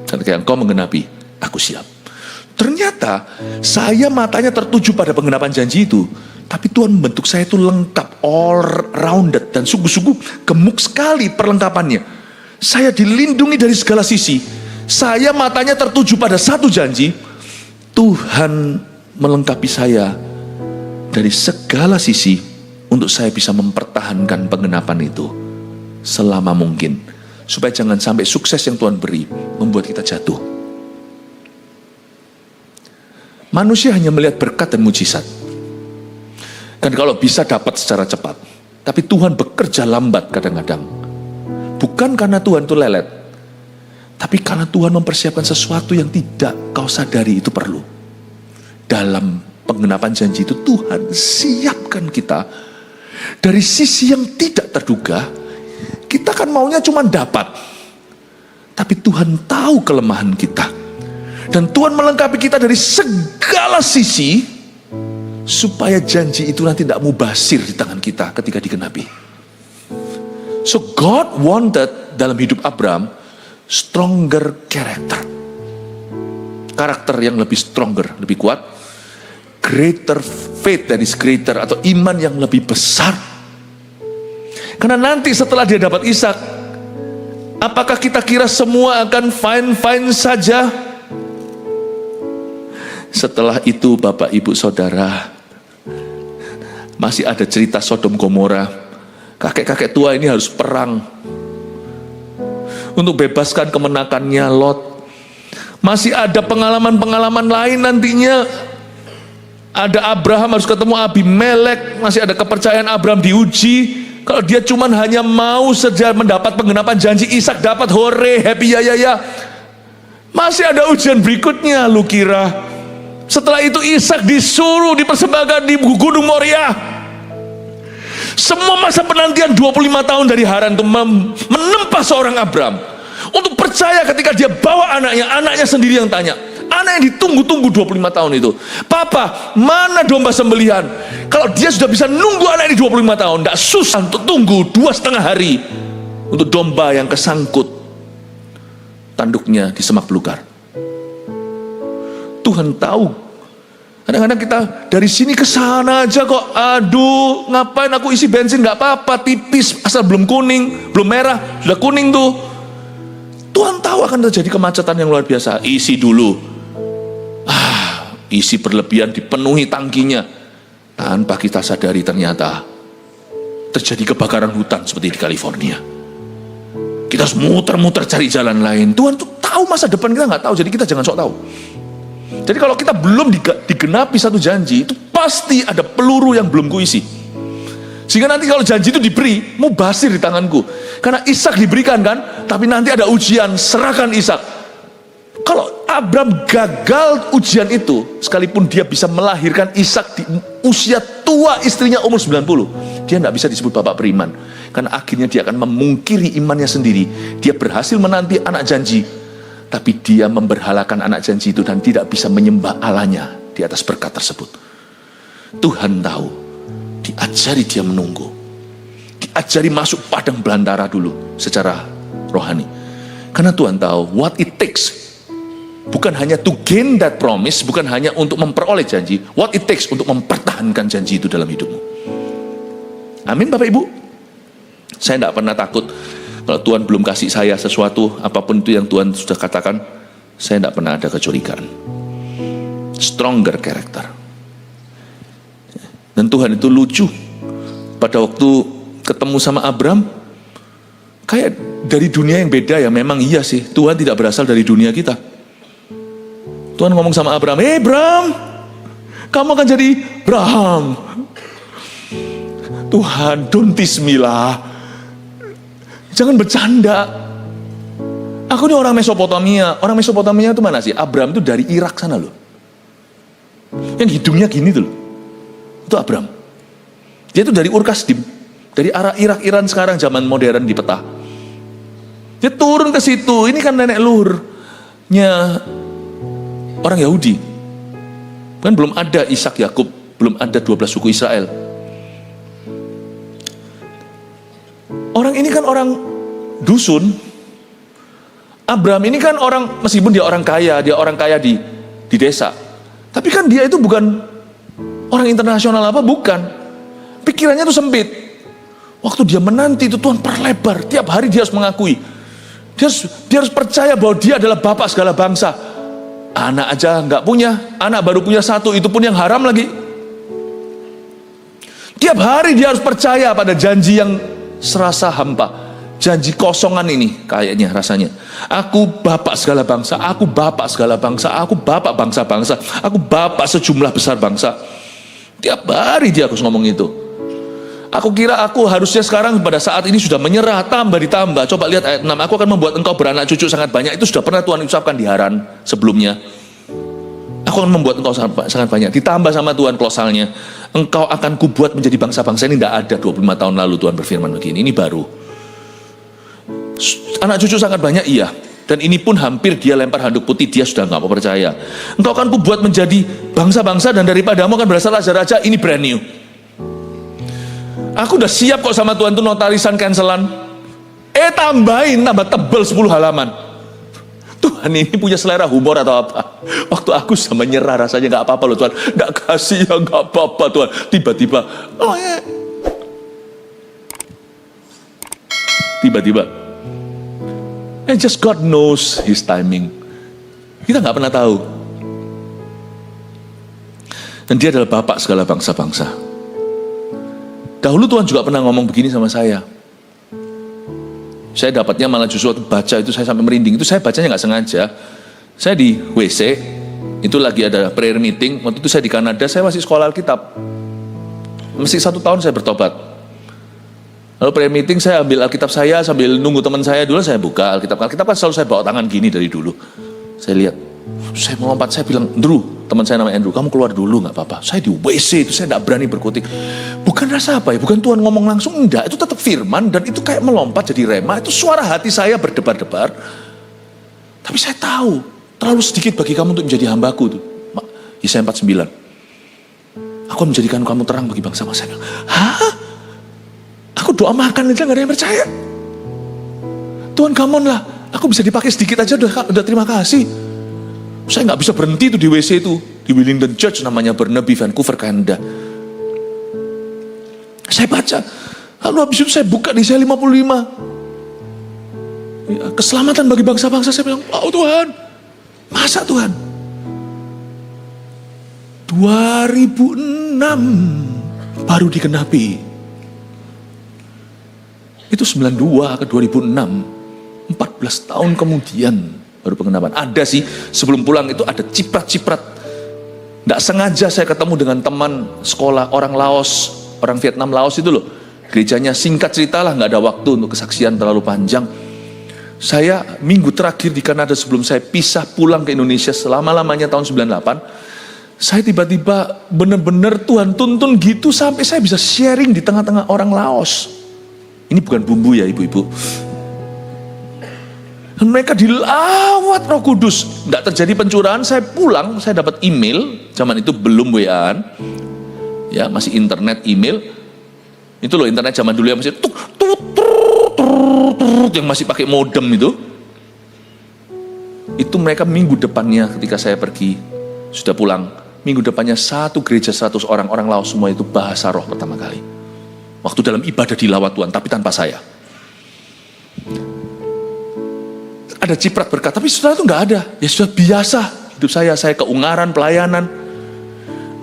Dan ketika engkau menggenapi, aku siap. Ternyata saya matanya tertuju pada penggenapan janji itu, tapi Tuhan membentuk saya itu lengkap, all rounded, dan sungguh-sungguh gemuk sekali perlengkapannya. Saya dilindungi dari segala sisi. Saya matanya tertuju pada satu janji. Tuhan melengkapi saya dari segala sisi untuk saya bisa mempertahankan penggenapan itu selama mungkin, supaya jangan sampai sukses yang Tuhan beri membuat kita jatuh. Manusia hanya melihat berkat dan mujizat, dan kalau bisa dapat secara cepat. Tapi Tuhan bekerja lambat kadang-kadang, bukan karena Tuhan itu lelet, tapi karena Tuhan mempersiapkan sesuatu yang tidak kau sadari itu perlu. Dalam penggenapan janji itu Tuhan siapkan kita dari sisi yang tidak terduga. Kita kan maunya cuma dapat, tapi Tuhan tahu kelemahan kita, dan Tuhan melengkapi kita dari segala sisi supaya janji itu nanti tidak mubazir di tangan kita ketika digenapi. So God wanted dalam hidup Abraham stronger character. karakter yang lebih stronger, lebih kuat. Greater faith, that is greater, atau iman yang lebih besar. Karena nanti setelah dia dapat Ishak, apakah kita kira semua akan fine-fine saja? Setelah itu Bapak Ibu Saudara, masih ada cerita Sodom Gomora. Kakek-kakek tua ini harus perang untuk bebaskan kemenakannya Lot. Masih ada pengalaman-pengalaman lain nantinya. Ada Abraham harus ketemu Abimelek. Masih ada kepercayaan Abraham diuji. Kalau dia cuman hanya mau saja mendapat penggenapan janji, Ishak dapat, hore, happy ya. Masih ada ujian berikutnya, lu kira. Setelah itu Ishak disuruh dipersembahkan di Gunung Moria. Semua masa penantian 25 tahun dari Haran itu menempa seorang Abraham untuk percaya ketika dia bawa anaknya sendiri yang tanya. Anak yang ditunggu-tunggu 25 tahun itu, Papa, mana domba sembelihan? Kalau dia sudah bisa nunggu anak ini 25 tahun, tidak susah untuk tunggu 2,5 hari untuk domba yang kesangkut tanduknya di semak belukar. Tuhan tahu. Kadang-kadang kita dari sini ke sana aja kok. Aduh, ngapain aku isi bensin? Nggak apa-apa, tipis, asal belum kuning, belum merah, sudah kuning tuh. Tuhan tahu akan terjadi kemacetan yang luar biasa. Isi dulu. Isi berlebihan, dipenuhi tangkinya. Tanpa kita sadari ternyata terjadi kebakaran hutan seperti di California. Kita harus muter-muter cari jalan lain. Tuhan tuh tahu masa depan kita nggak tahu, jadi kita jangan sok tahu. Jadi kalau kita belum digenapi satu janji, itu pasti ada peluru yang belum kuisi. Sehingga nanti kalau janji itu diberi, mubasir di tanganku. Karena Ishak diberikan kan, tapi nanti ada ujian, serahkan Ishak. Kalau Abraham gagal ujian itu, sekalipun dia bisa melahirkan Ishak di usia tua, istrinya umur 90, dia tidak bisa disebut bapak beriman. Karena akhirnya dia akan memungkiri imannya sendiri. Dia berhasil menanti anak janji, tapi dia memberhalakan anak janji itu dan tidak bisa menyembah Allahnya di atas berkat tersebut. Tuhan tahu, diajari dia menunggu, diajari masuk padang belantara dulu secara rohani. Karena Tuhan tahu what it takes. Bukan hanya to gain that promise, bukan hanya untuk memperoleh janji, what it takes untuk mempertahankan janji itu dalam hidupmu. Amin Bapak Ibu. Saya tidak pernah takut kalau Tuhan belum kasih saya sesuatu, apapun itu yang Tuhan sudah katakan, saya tidak pernah ada kecurigaan. Stronger character. Dan Tuhan itu lucu. Pada waktu ketemu sama Abraham, kayak dari dunia yang beda ya. Memang iya sih, Tuhan tidak berasal dari dunia kita. Tuhan ngomong sama Abraham, Abraham, kamu akan jadi Abraham. Tuhan, don't tease me lah. Jangan bercanda. Aku ini orang Mesopotamia. Orang Mesopotamia itu mana sih? Abraham itu dari Irak sana loh. Yang hidungnya gini tuh loh. Itu Abraham. Dia itu dari Ur-Kasdim, dari arah Irak, Iran sekarang zaman modern di peta. Dia turun ke situ. Ini kan nenek luhurnya orang Yahudi. Kan belum ada Ishak Yakub, belum ada 12 suku Israel. Orang ini kan orang dusun. Abraham ini kan orang, meskipun dia orang kaya di desa. Tapi kan dia itu bukan orang internasional apa, bukan. Pikirannya tuh sempit. Waktu dia menanti itu Tuhan perlebar. Tiap hari dia harus mengakui. Dia harus percaya bahwa dia adalah bapak segala bangsa. Anak aja nggak punya, anak baru punya satu, itu pun yang haram lagi. Tiap hari dia harus percaya pada janji yang serasa hampa, janji kosongan ini kayaknya rasanya. Aku bapak segala bangsa, aku bapak segala bangsa, aku bapak bangsa-bangsa, aku bapak sejumlah besar bangsa. Tiap hari dia harus ngomong itu. Aku kira aku harusnya sekarang pada saat ini sudah menyerah, tambah ditambah. Coba lihat ayat 6, aku akan membuat engkau beranak cucu sangat banyak. Itu sudah pernah Tuhan ucapkan di Haran sebelumnya. Aku akan membuat engkau sangat banyak. Ditambah sama Tuhan klausalnya, engkau akan kubuat menjadi bangsa-bangsa. Ini tidak ada 25 tahun lalu Tuhan berfirman begini. Ini baru. Anak cucu sangat banyak, iya. Dan ini pun hampir dia lempar handuk putih, dia sudah nggak mau percaya. Engkau akan kubuat menjadi bangsa-bangsa dan daripadamu akan berasal raja-raja. Ini brand new. Aku udah siap kok sama Tuhan tuh notarisan cancelan. Tambah tebel 10 halaman. Tuhan ini punya selera humor atau apa? Waktu aku sama nyerah rasanya nggak apa-apa loh Tuhan. Nggak kasih ya nggak apa-apa Tuhan. Tiba-tiba, oh ya. Tiba-tiba. And just God knows His timing. Kita nggak pernah tahu. Dan Dia adalah Bapak segala bangsa-bangsa. Dahulu Tuhan juga pernah ngomong begini sama saya. Saya dapatnya malah justru waktu baca itu saya sampai merinding. Itu saya bacanya nggak sengaja. Saya di WC, itu lagi ada prayer meeting. Waktu itu saya di Kanada, saya masih sekolah Alkitab. Masih 1 tahun saya bertobat. Lalu prayer meeting saya ambil Alkitab saya sambil nunggu teman saya dulu, saya buka Alkitab. Alkitab kan selalu saya bawa tangan gini dari dulu. Saya lihat, saya melompat, saya bilang, Andrew, teman saya namanya Andrew, kamu keluar dulu nggak apa-apa. Saya di WC itu saya nggak berani berkutik. Bukan rasa apa ya, bukan Tuhan ngomong langsung, enggak. Itu tetap firman dan itu kayak melompat jadi rema. Itu suara hati saya berdebar-debar. Tapi saya tahu, terlalu sedikit bagi kamu untuk menjadi hambaku tuh. Yesaya 49. Aku menjadikan kamu terang bagi bangsa-bangsa. Saya bilang, hah? Aku doa makan aja gak ada yang percaya. Tuhan come on lah, aku bisa dipakai sedikit aja udah terima kasih. Saya gak bisa berhenti tuh di WC itu. Di Willingdon Church namanya Burnaby, Vancouver, Canada. Saya baca, lalu habis itu saya buka di Yesaya 55. Ya, keselamatan bagi bangsa-bangsa. Saya bilang, wow Tuhan, masa Tuhan? 2006 baru dikenapi. Itu 92 ke 2006, 14 tahun kemudian baru pengenapan. Ada sih, sebelum pulang itu ada ciprat-ciprat. Nggak sengaja saya ketemu dengan teman sekolah orang Laos, orang Vietnam Laos itu loh. Gerejanya singkat cerita lah, nggak ada waktu untuk kesaksian terlalu panjang. Saya minggu terakhir di Kanada sebelum saya pisah pulang ke Indonesia selama-lamanya tahun 98, saya tiba-tiba benar-benar Tuhan tuntun gitu sampai saya bisa sharing di tengah-tengah orang Laos. Ini bukan bumbu ya ibu-ibu. Dan mereka dilawat Roh Kudus. Tidak terjadi pencurahan. Saya pulang, saya dapat email. Zaman itu belum WA-an. Ya, masih internet email. Itu loh internet zaman dulu yang masih yang masih pakai modem itu. Itu mereka minggu depannya ketika saya pergi sudah pulang. Minggu depannya satu gereja 100 orang Laos semua itu bahasa roh pertama kali. Waktu dalam ibadah dilawat Tuhan, tapi tanpa saya. Ada ciprat berkat, tapi setelah itu nggak ada. Ya sudah biasa hidup saya keungaran, pelayanan.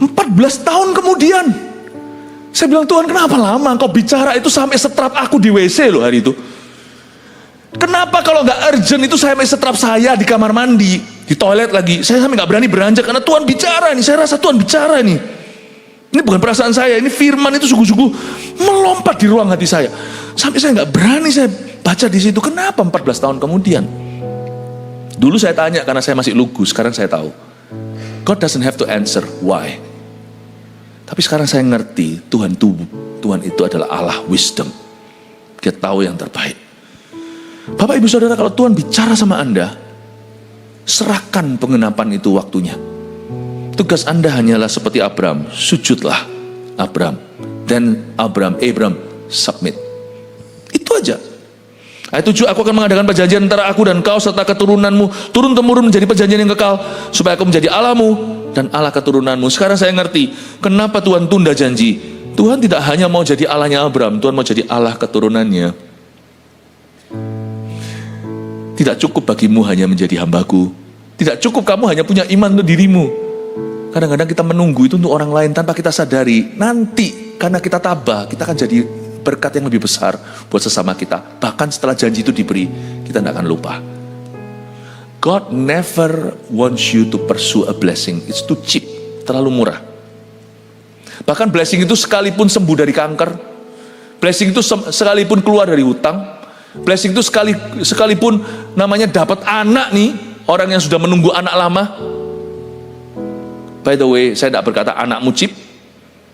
14 tahun kemudian, saya bilang Tuhan kenapa lama engkau bicara itu sampai setrap aku di WC loh hari itu. Kenapa kalau nggak urgent itu sampai setrap saya di kamar mandi, di toilet lagi. Saya sampai nggak berani beranjak karena Tuhan bicara nih. Saya rasa Tuhan bicara nih. Ini bukan perasaan saya, ini firman itu sungguh-sungguh melompat di ruang hati saya. Sampai saya nggak berani saya baca di situ. Kenapa 14 tahun kemudian? Dulu saya tanya karena saya masih lugu, sekarang saya tahu. God doesn't have to answer why. Tapi sekarang saya ngerti Tuhan itu adalah Allah wisdom. Dia tahu yang terbaik. Bapak Ibu Saudara, kalau Tuhan bicara sama Anda, serahkan pengenapan itu waktunya. Tugas Anda hanyalah seperti Abram, sujudlah Abram. Dan Abram submit. Itu aja. Ayat 7, aku akan mengadakan perjanjian antara aku dan kau serta keturunanmu, turun-temurun menjadi perjanjian yang kekal, supaya aku menjadi Allahmu dan Allah keturunanmu. Sekarang saya ngerti, kenapa Tuhan tunda janji. Tuhan tidak hanya mau jadi Allahnya Abram, Tuhan mau jadi Allah keturunannya. Tidak cukup bagimu hanya menjadi hambaku. Tidak cukup kamu hanya punya iman untuk dirimu. Kadang-kadang kita menunggu itu untuk orang lain tanpa kita sadari. Nanti karena kita tabah, kita akan jadi berkat yang lebih besar buat sesama kita. Bahkan setelah janji itu diberi, kita tidak akan lupa. God never wants you to pursue a blessing. It's too cheap, terlalu murah. Bahkan blessing itu sekalipun sembuh dari kanker, blessing itu sekalipun keluar dari hutang, blessing itu sekalipun namanya dapat anak nih, orang yang sudah menunggu anak lama. By the way, saya tidak berkata anakmu chip.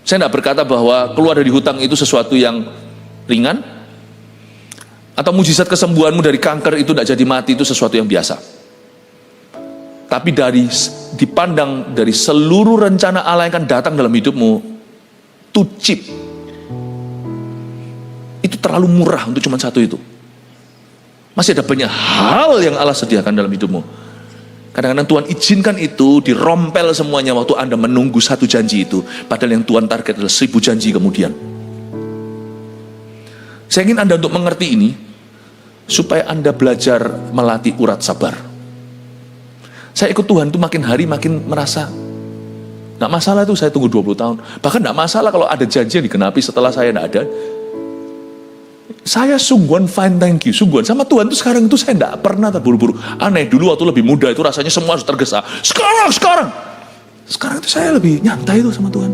Saya tidak berkata bahwa keluar dari hutang itu sesuatu yang ringan. Atau mujizat kesembuhanmu dari kanker itu tidak jadi mati itu sesuatu yang biasa. Tapi dipandang dari seluruh rencana Allah yang akan datang dalam hidupmu, too cheap. Itu terlalu murah untuk cuma satu itu. Masih ada banyak hal yang Allah sediakan dalam hidupmu. Kadang-kadang Tuhan izinkan itu dirompel semuanya waktu Anda menunggu satu janji itu. Padahal yang Tuhan target adalah 1000 janji kemudian. Saya ingin Anda untuk mengerti ini, supaya Anda belajar melatih urat sabar. Saya ikut Tuhan itu makin hari makin merasa, nggak masalah itu saya tunggu 20 tahun. Bahkan nggak masalah kalau ada janji yang digenapi setelah saya nggak ada. Saya sungguhan fine thank you, sungguhan sama Tuhan itu sekarang itu saya nggak pernah terburu-buru. Aneh, dulu waktu lebih muda itu rasanya semua harus tergesa. Sekarang itu saya lebih nyantai itu sama Tuhan.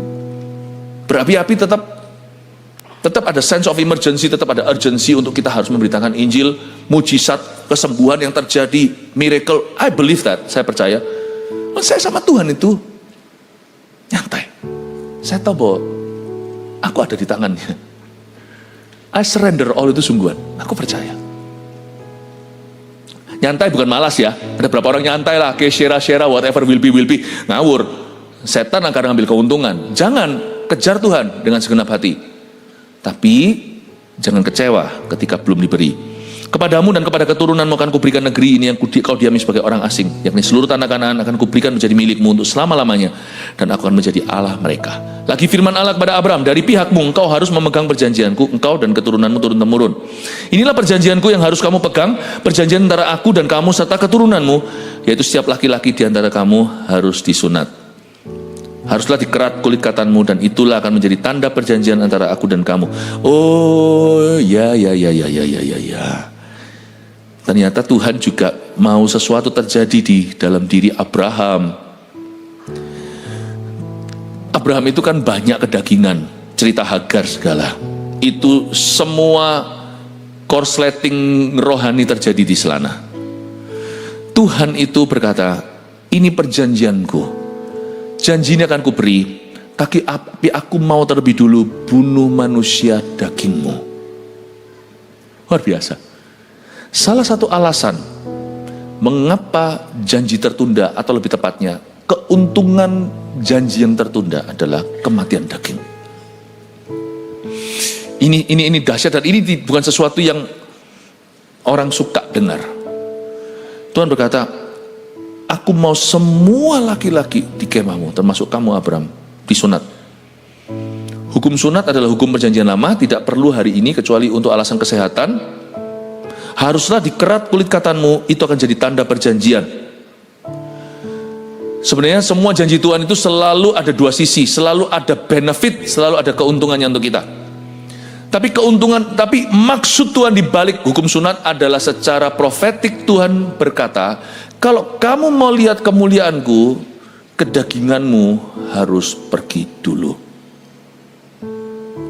Berapi-api tetap ada sense of emergency, tetap ada urgency untuk kita harus memberitakan Injil, mujizat, kesembuhan yang terjadi, miracle. I believe that, saya percaya. Saya sama Tuhan itu nyantai. Saya tahu bahwa aku ada di tangannya. I surrender all itu sungguhan. Aku percaya. Nyantai bukan malas ya. Ada berapa orang nyantai lah, share whatever will be. Ngawur. Setan akan ngambil keuntungan. Jangan kejar Tuhan dengan segenap hati. Tapi jangan kecewa ketika belum diberi. Kepadamu dan kepada keturunanmu akan kuberikan negeri ini yang kau diami sebagai orang asing, yakni seluruh tanah Kanaan akan kuberikan menjadi milikmu untuk selama-lamanya, dan aku akan menjadi Allah mereka. Lagi firman Allah kepada Abraham, dari pihakmu engkau harus memegang perjanjianku, engkau dan keturunanmu turun-temurun. Inilah perjanjianku yang harus kamu pegang, perjanjian antara aku dan kamu serta keturunanmu, yaitu setiap laki-laki di antara kamu harus disunat. Haruslah dikerat kulit katanmu, dan itulah akan menjadi tanda perjanjian antara aku dan kamu. Oh ya. Ternyata Tuhan juga mau sesuatu terjadi di dalam diri Abraham. Abraham itu kan banyak kedagingan, cerita Hagar segala. Itu semua korsleting rohani terjadi di sana. Tuhan itu berkata, ini perjanjianku. Janji ini akan kuberi, tapi aku mau terlebih dulu bunuh manusia dagingmu. Luar biasa. Salah satu alasan mengapa janji tertunda, atau lebih tepatnya keuntungan janji yang tertunda adalah kematian daging. Ini dahsyat, dan ini bukan sesuatu yang orang suka dengar. Tuhan berkata, aku mau semua laki-laki di kemahmu, termasuk kamu Abraham, disunat. Hukum sunat adalah hukum perjanjian lama, tidak perlu hari ini kecuali untuk alasan kesehatan. Haruslah dikerat kulit katanmu, itu akan jadi tanda perjanjian. Sebenarnya semua janji Tuhan itu selalu ada dua sisi, selalu ada benefit, selalu ada keuntungannya untuk kita. Tapi maksud Tuhan di balik hukum sunat adalah secara profetik Tuhan berkata, kalau kamu mau lihat kemuliaanku, kedaginganmu harus pergi dulu.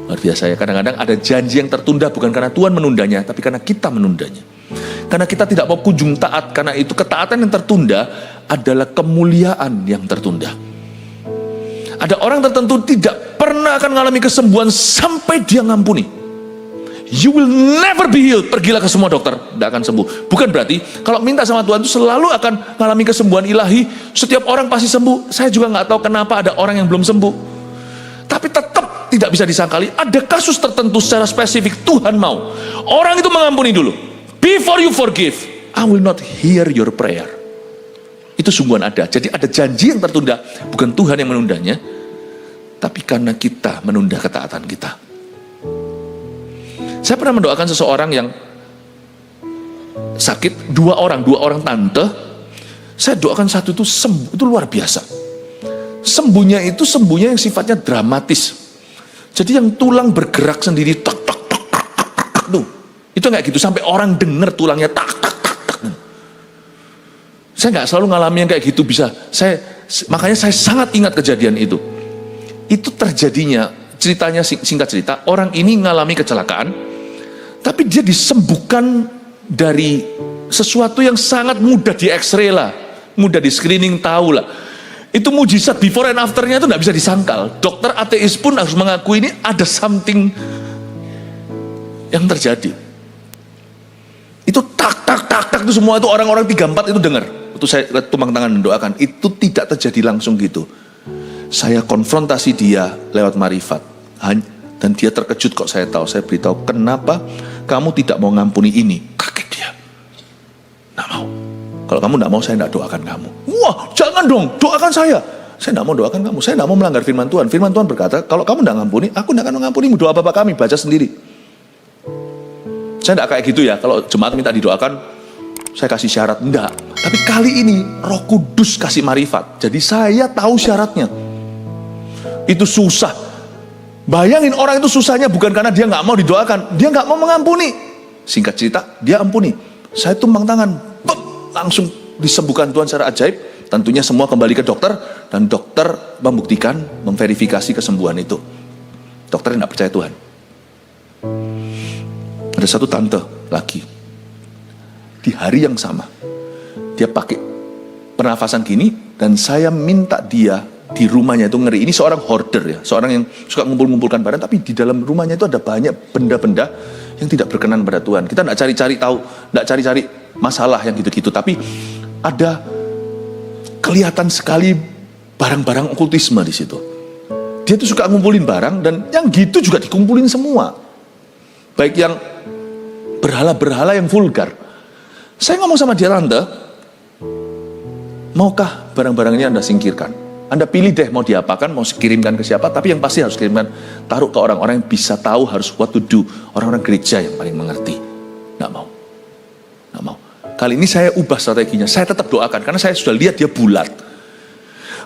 Luar biasa ya, kadang-kadang ada janji yang tertunda bukan karena Tuhan menundanya, tapi karena kita menundanya. Karena kita tidak mau kunjung taat, karena itu ketaatan yang tertunda adalah kemuliaan yang tertunda. Ada orang tertentu tidak pernah akan mengalami kesembuhan sampai dia ngampuni. You will never be healed. Pergilah ke semua dokter, tidak akan sembuh. Bukan berarti kalau minta sama Tuhan itu selalu akan mengalami kesembuhan ilahi. Setiap orang pasti sembuh. Saya juga nggak tahu kenapa ada orang yang belum sembuh. Tapi tetap tidak bisa disangkali, ada kasus tertentu secara spesifik Tuhan mau orang itu mengampuni dulu. Before you forgive, I will not hear your prayer. Itu sungguhan ada. Jadi ada janji yang tertunda, bukan Tuhan yang menundanya, tapi karena kita menunda ketaatan kita. Saya pernah mendoakan seseorang yang sakit, dua orang tante. Saya doakan satu itu sembuh, itu luar biasa. Sembuhnya itu sembuhnya yang sifatnya dramatis. Jadi yang tulang bergerak sendiri, tak tuh. Itu nggak gitu sampai orang dengar tulangnya tak. Saya nggak selalu ngalami yang kayak gitu bisa. Makanya saya sangat ingat kejadian itu. Itu terjadinya, ceritanya singkat cerita, orang ini ngalami kecelakaan, tapi dia disembuhkan dari sesuatu yang sangat mudah di X-ray lah, mudah di screening, tahu lah. Itu mujizat before and afternya itu nggak bisa disangkal. Dokter ateis pun harus mengakui ini ada something yang terjadi. Itu tak itu semua itu orang-orang 3-4 itu dengar. Itu saya tumpang tangan mendoakan. Itu tidak terjadi langsung gitu. Saya konfrontasi dia lewat marifat. Dan dia terkejut kok saya tahu. Saya beritahu, kenapa kamu tidak mau ngampuni ini? Kaget dia. Nggak mau. Kalau kamu nggak mau, saya nggak doakan kamu. Wah, jangan dong, doakan saya. Saya nggak mau doakan kamu. Saya nggak mau melanggar firman Tuhan. Firman Tuhan berkata, kalau kamu nggak ngampuni, aku nggak akan mengampunimu. Doa Bapa kami, baca sendiri. Saya nggak kayak gitu ya. Kalau jemaat minta didoakan, saya kasih syarat. Enggak. Tapi kali ini Roh Kudus kasih marifat. Jadi saya tahu syaratnya. Itu susah. Bayangin orang itu susahnya bukan karena dia nggak mau didoakan. Dia nggak mau mengampuni. Singkat cerita, dia ampuni. Saya tumbang tangan. Langsung disembuhkan Tuhan secara ajaib. Tentunya semua kembali ke dokter. Dan dokter membuktikan, memverifikasi kesembuhan itu. Dokter tidak percaya Tuhan. Ada satu tante lagi. Di hari yang sama. Dia pakai pernafasan gini. Dan saya minta dia di rumahnya itu ngeri. Ini seorang hoarder ya. Seorang yang suka ngumpul-ngumpulkan barang. Tapi di dalam rumahnya itu ada banyak benda-benda yang tidak berkenan pada Tuhan. Kita tidak cari-cari tahu. Tidak cari-cari masalah yang gitu-gitu. Tapi ada kelihatan sekali barang-barang okultisme di situ. Dia tuh suka ngumpulin barang. Dan yang gitu juga dikumpulin semua. Baik yang berhala-berhala yang vulgar. Saya ngomong sama dia, tante, maukah barang-barang ini Anda singkirkan? Anda pilih deh mau diapakan, mau kirimkan ke siapa, tapi yang pasti harus kirimkan, taruh ke orang-orang yang bisa tahu harus what to do. Orang-orang gereja yang paling mengerti. Nggak mau. Nggak mau. Kali ini saya ubah strateginya, saya tetap doakan, karena saya sudah lihat dia bulat.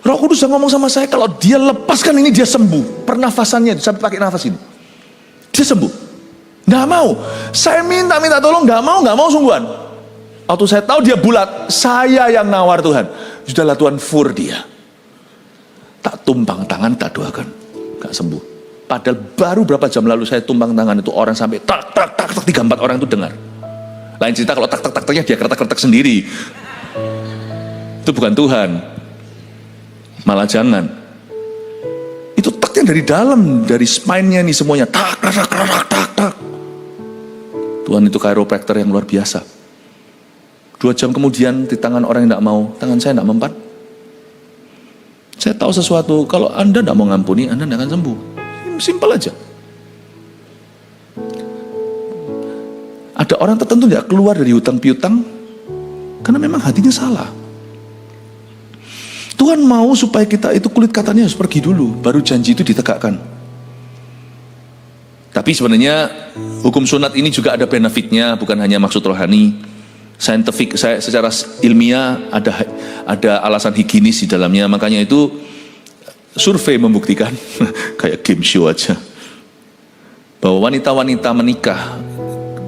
Roh Kudus sudah ngomong sama saya, kalau dia lepaskan ini dia sembuh. Pernafasannya, sampai pakai nafas ini. Dia sembuh. Nggak mau. Saya minta tolong, nggak mau sungguhan. Waktu saya tahu dia bulat, saya yang nawar Tuhan. Sudahlah Tuhan fur dia. Tak tumpang tangan, tak doakan. Nggak sembuh. Padahal baru berapa jam lalu saya tumpang tangan itu orang sampai tak 3-4 orang itu dengar. Lain cerita kalau tak-taknya dia kertak-kertak sendiri. Itu bukan Tuhan. Malah jangan. Itu taknya dari dalam, dari spine-nya nih semuanya. Tak. Tuhan itu chiropractor yang luar biasa. 2 jam kemudian di tangan orang yang tidak mau, tangan saya tidak mempan. Saya tahu sesuatu, kalau Anda tidak mau ngampuni, Anda tidak akan sembuh. Simpel aja. Ada orang tertentu tidak keluar dari hutang piutang karena memang hatinya salah. Tuhan mau supaya kita itu kulit katanya harus pergi dulu, baru janji itu ditegakkan. Tapi sebenarnya hukum sunat ini juga ada benefitnya, bukan hanya maksud rohani. Scientific, secara ilmiah ada alasan higienis di dalamnya. Makanya itu survei membuktikan kayak game show aja, bahwa wanita-wanita menikah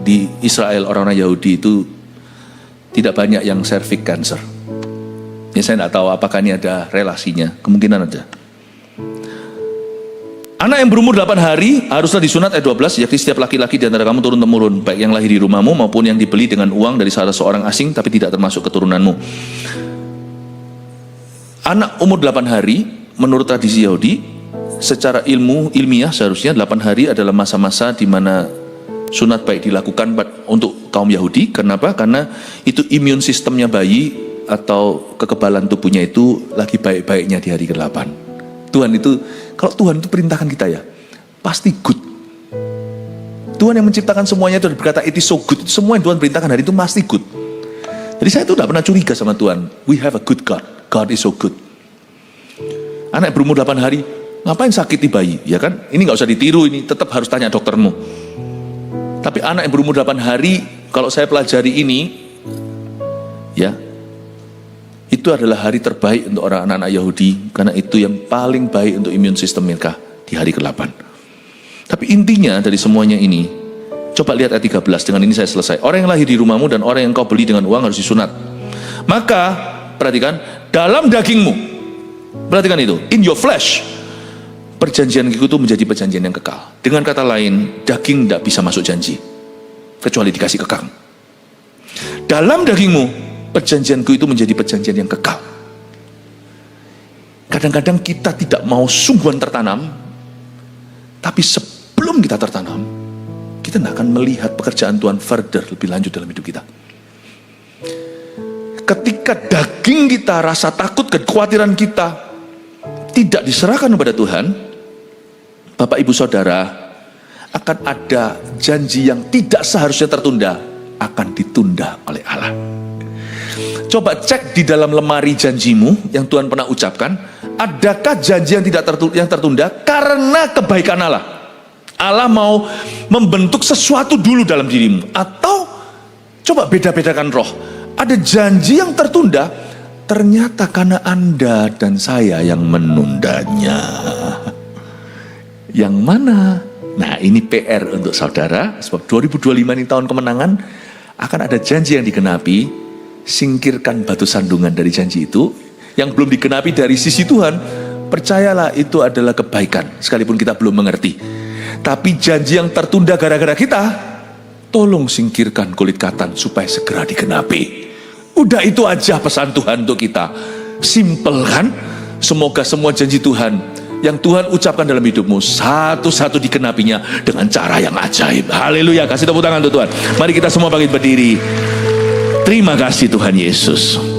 di Israel, orang-orang Yahudi itu tidak banyak yang cervix cancer. Ya saya tidak tahu apakah ini ada relasinya, kemungkinan ada. Anak yang berumur 8 hari haruslah disunat ayat 12, yakni setiap laki-laki di antara kamu turun-temurun, baik yang lahir di rumahmu maupun yang dibeli dengan uang dari salah seorang asing tapi tidak termasuk keturunanmu. Anak umur 8 hari menurut tradisi Yahudi, secara ilmiah seharusnya 8 hari adalah masa-masa di mana sunat baik dilakukan untuk kaum Yahudi. Kenapa? Karena itu imun sistemnya bayi atau kekebalan tubuhnya itu lagi baik-baiknya di hari ke-8. Tuhan itu, kalau Tuhan itu perintahkan kita ya, pasti good. Tuhan yang menciptakan semuanya itu berkata it is so good. Semua yang Tuhan perintahkan hari itu pasti good. Jadi saya itu tidak pernah curiga sama Tuhan. We have a good God. God is so good. Anak berumur 8 hari, ngapain sakiti bayi? Ya kan? Ini nggak usah ditiru, ini tetap harus tanya doktermu. Tapi anak yang berumur 8 hari, kalau saya pelajari ini, ya, itu adalah hari terbaik untuk orang anak-anak Yahudi, karena itu yang paling baik untuk imun sistem mereka di hari ke-8. Tapi intinya dari semuanya ini, coba lihat ayat 13, dengan ini saya selesai. Orang yang lahir di rumahmu dan orang yang kau beli dengan uang harus disunat. Maka, perhatikan, dalam dagingmu, perhatikan itu, in your flesh, perjanjianku itu menjadi perjanjian yang kekal. Dengan kata lain, daging tidak bisa masuk janji, kecuali dikasih kekang. Dalam dagingmu, perjanjianku itu menjadi perjanjian yang kekal. Kadang-kadang kita tidak mau sungguhan tertanam, tapi sebelum kita tertanam, kita tidak akan melihat pekerjaan Tuhan further, lebih lanjut dalam hidup kita. Ketika daging kita, rasa takut, kekhawatiran kita tidak diserahkan kepada Tuhan, Bapak Ibu Saudara, akan ada janji yang tidak seharusnya tertunda, akan ditunda oleh Allah. Coba cek di dalam lemari janjimu yang Tuhan pernah ucapkan, adakah janji yang yang tertunda karena kebaikan Allah? Allah mau membentuk sesuatu dulu dalam dirimu, atau coba beda-bedakan roh. Ada janji yang tertunda ternyata karena Anda dan saya yang menundanya. Yang mana? Nah, ini PR untuk saudara, sebab 2025 ini tahun kemenangan, akan ada janji yang digenapi. Singkirkan batu sandungan dari janji itu. Yang belum digenapi dari sisi Tuhan, percayalah itu adalah kebaikan, sekalipun kita belum mengerti. Tapi janji yang tertunda gara-gara kita, tolong singkirkan kulit katan supaya segera digenapi. Udah itu aja pesan Tuhan untuk kita. Simple kan? Semoga semua janji Tuhan yang Tuhan ucapkan dalam hidupmu satu-satu dikenapinya dengan cara yang ajaib. Haleluya, kasih tepuk tangan untuk Tuhan. Mari kita semua bangkit berdiri. Terima kasih Tuhan Yesus.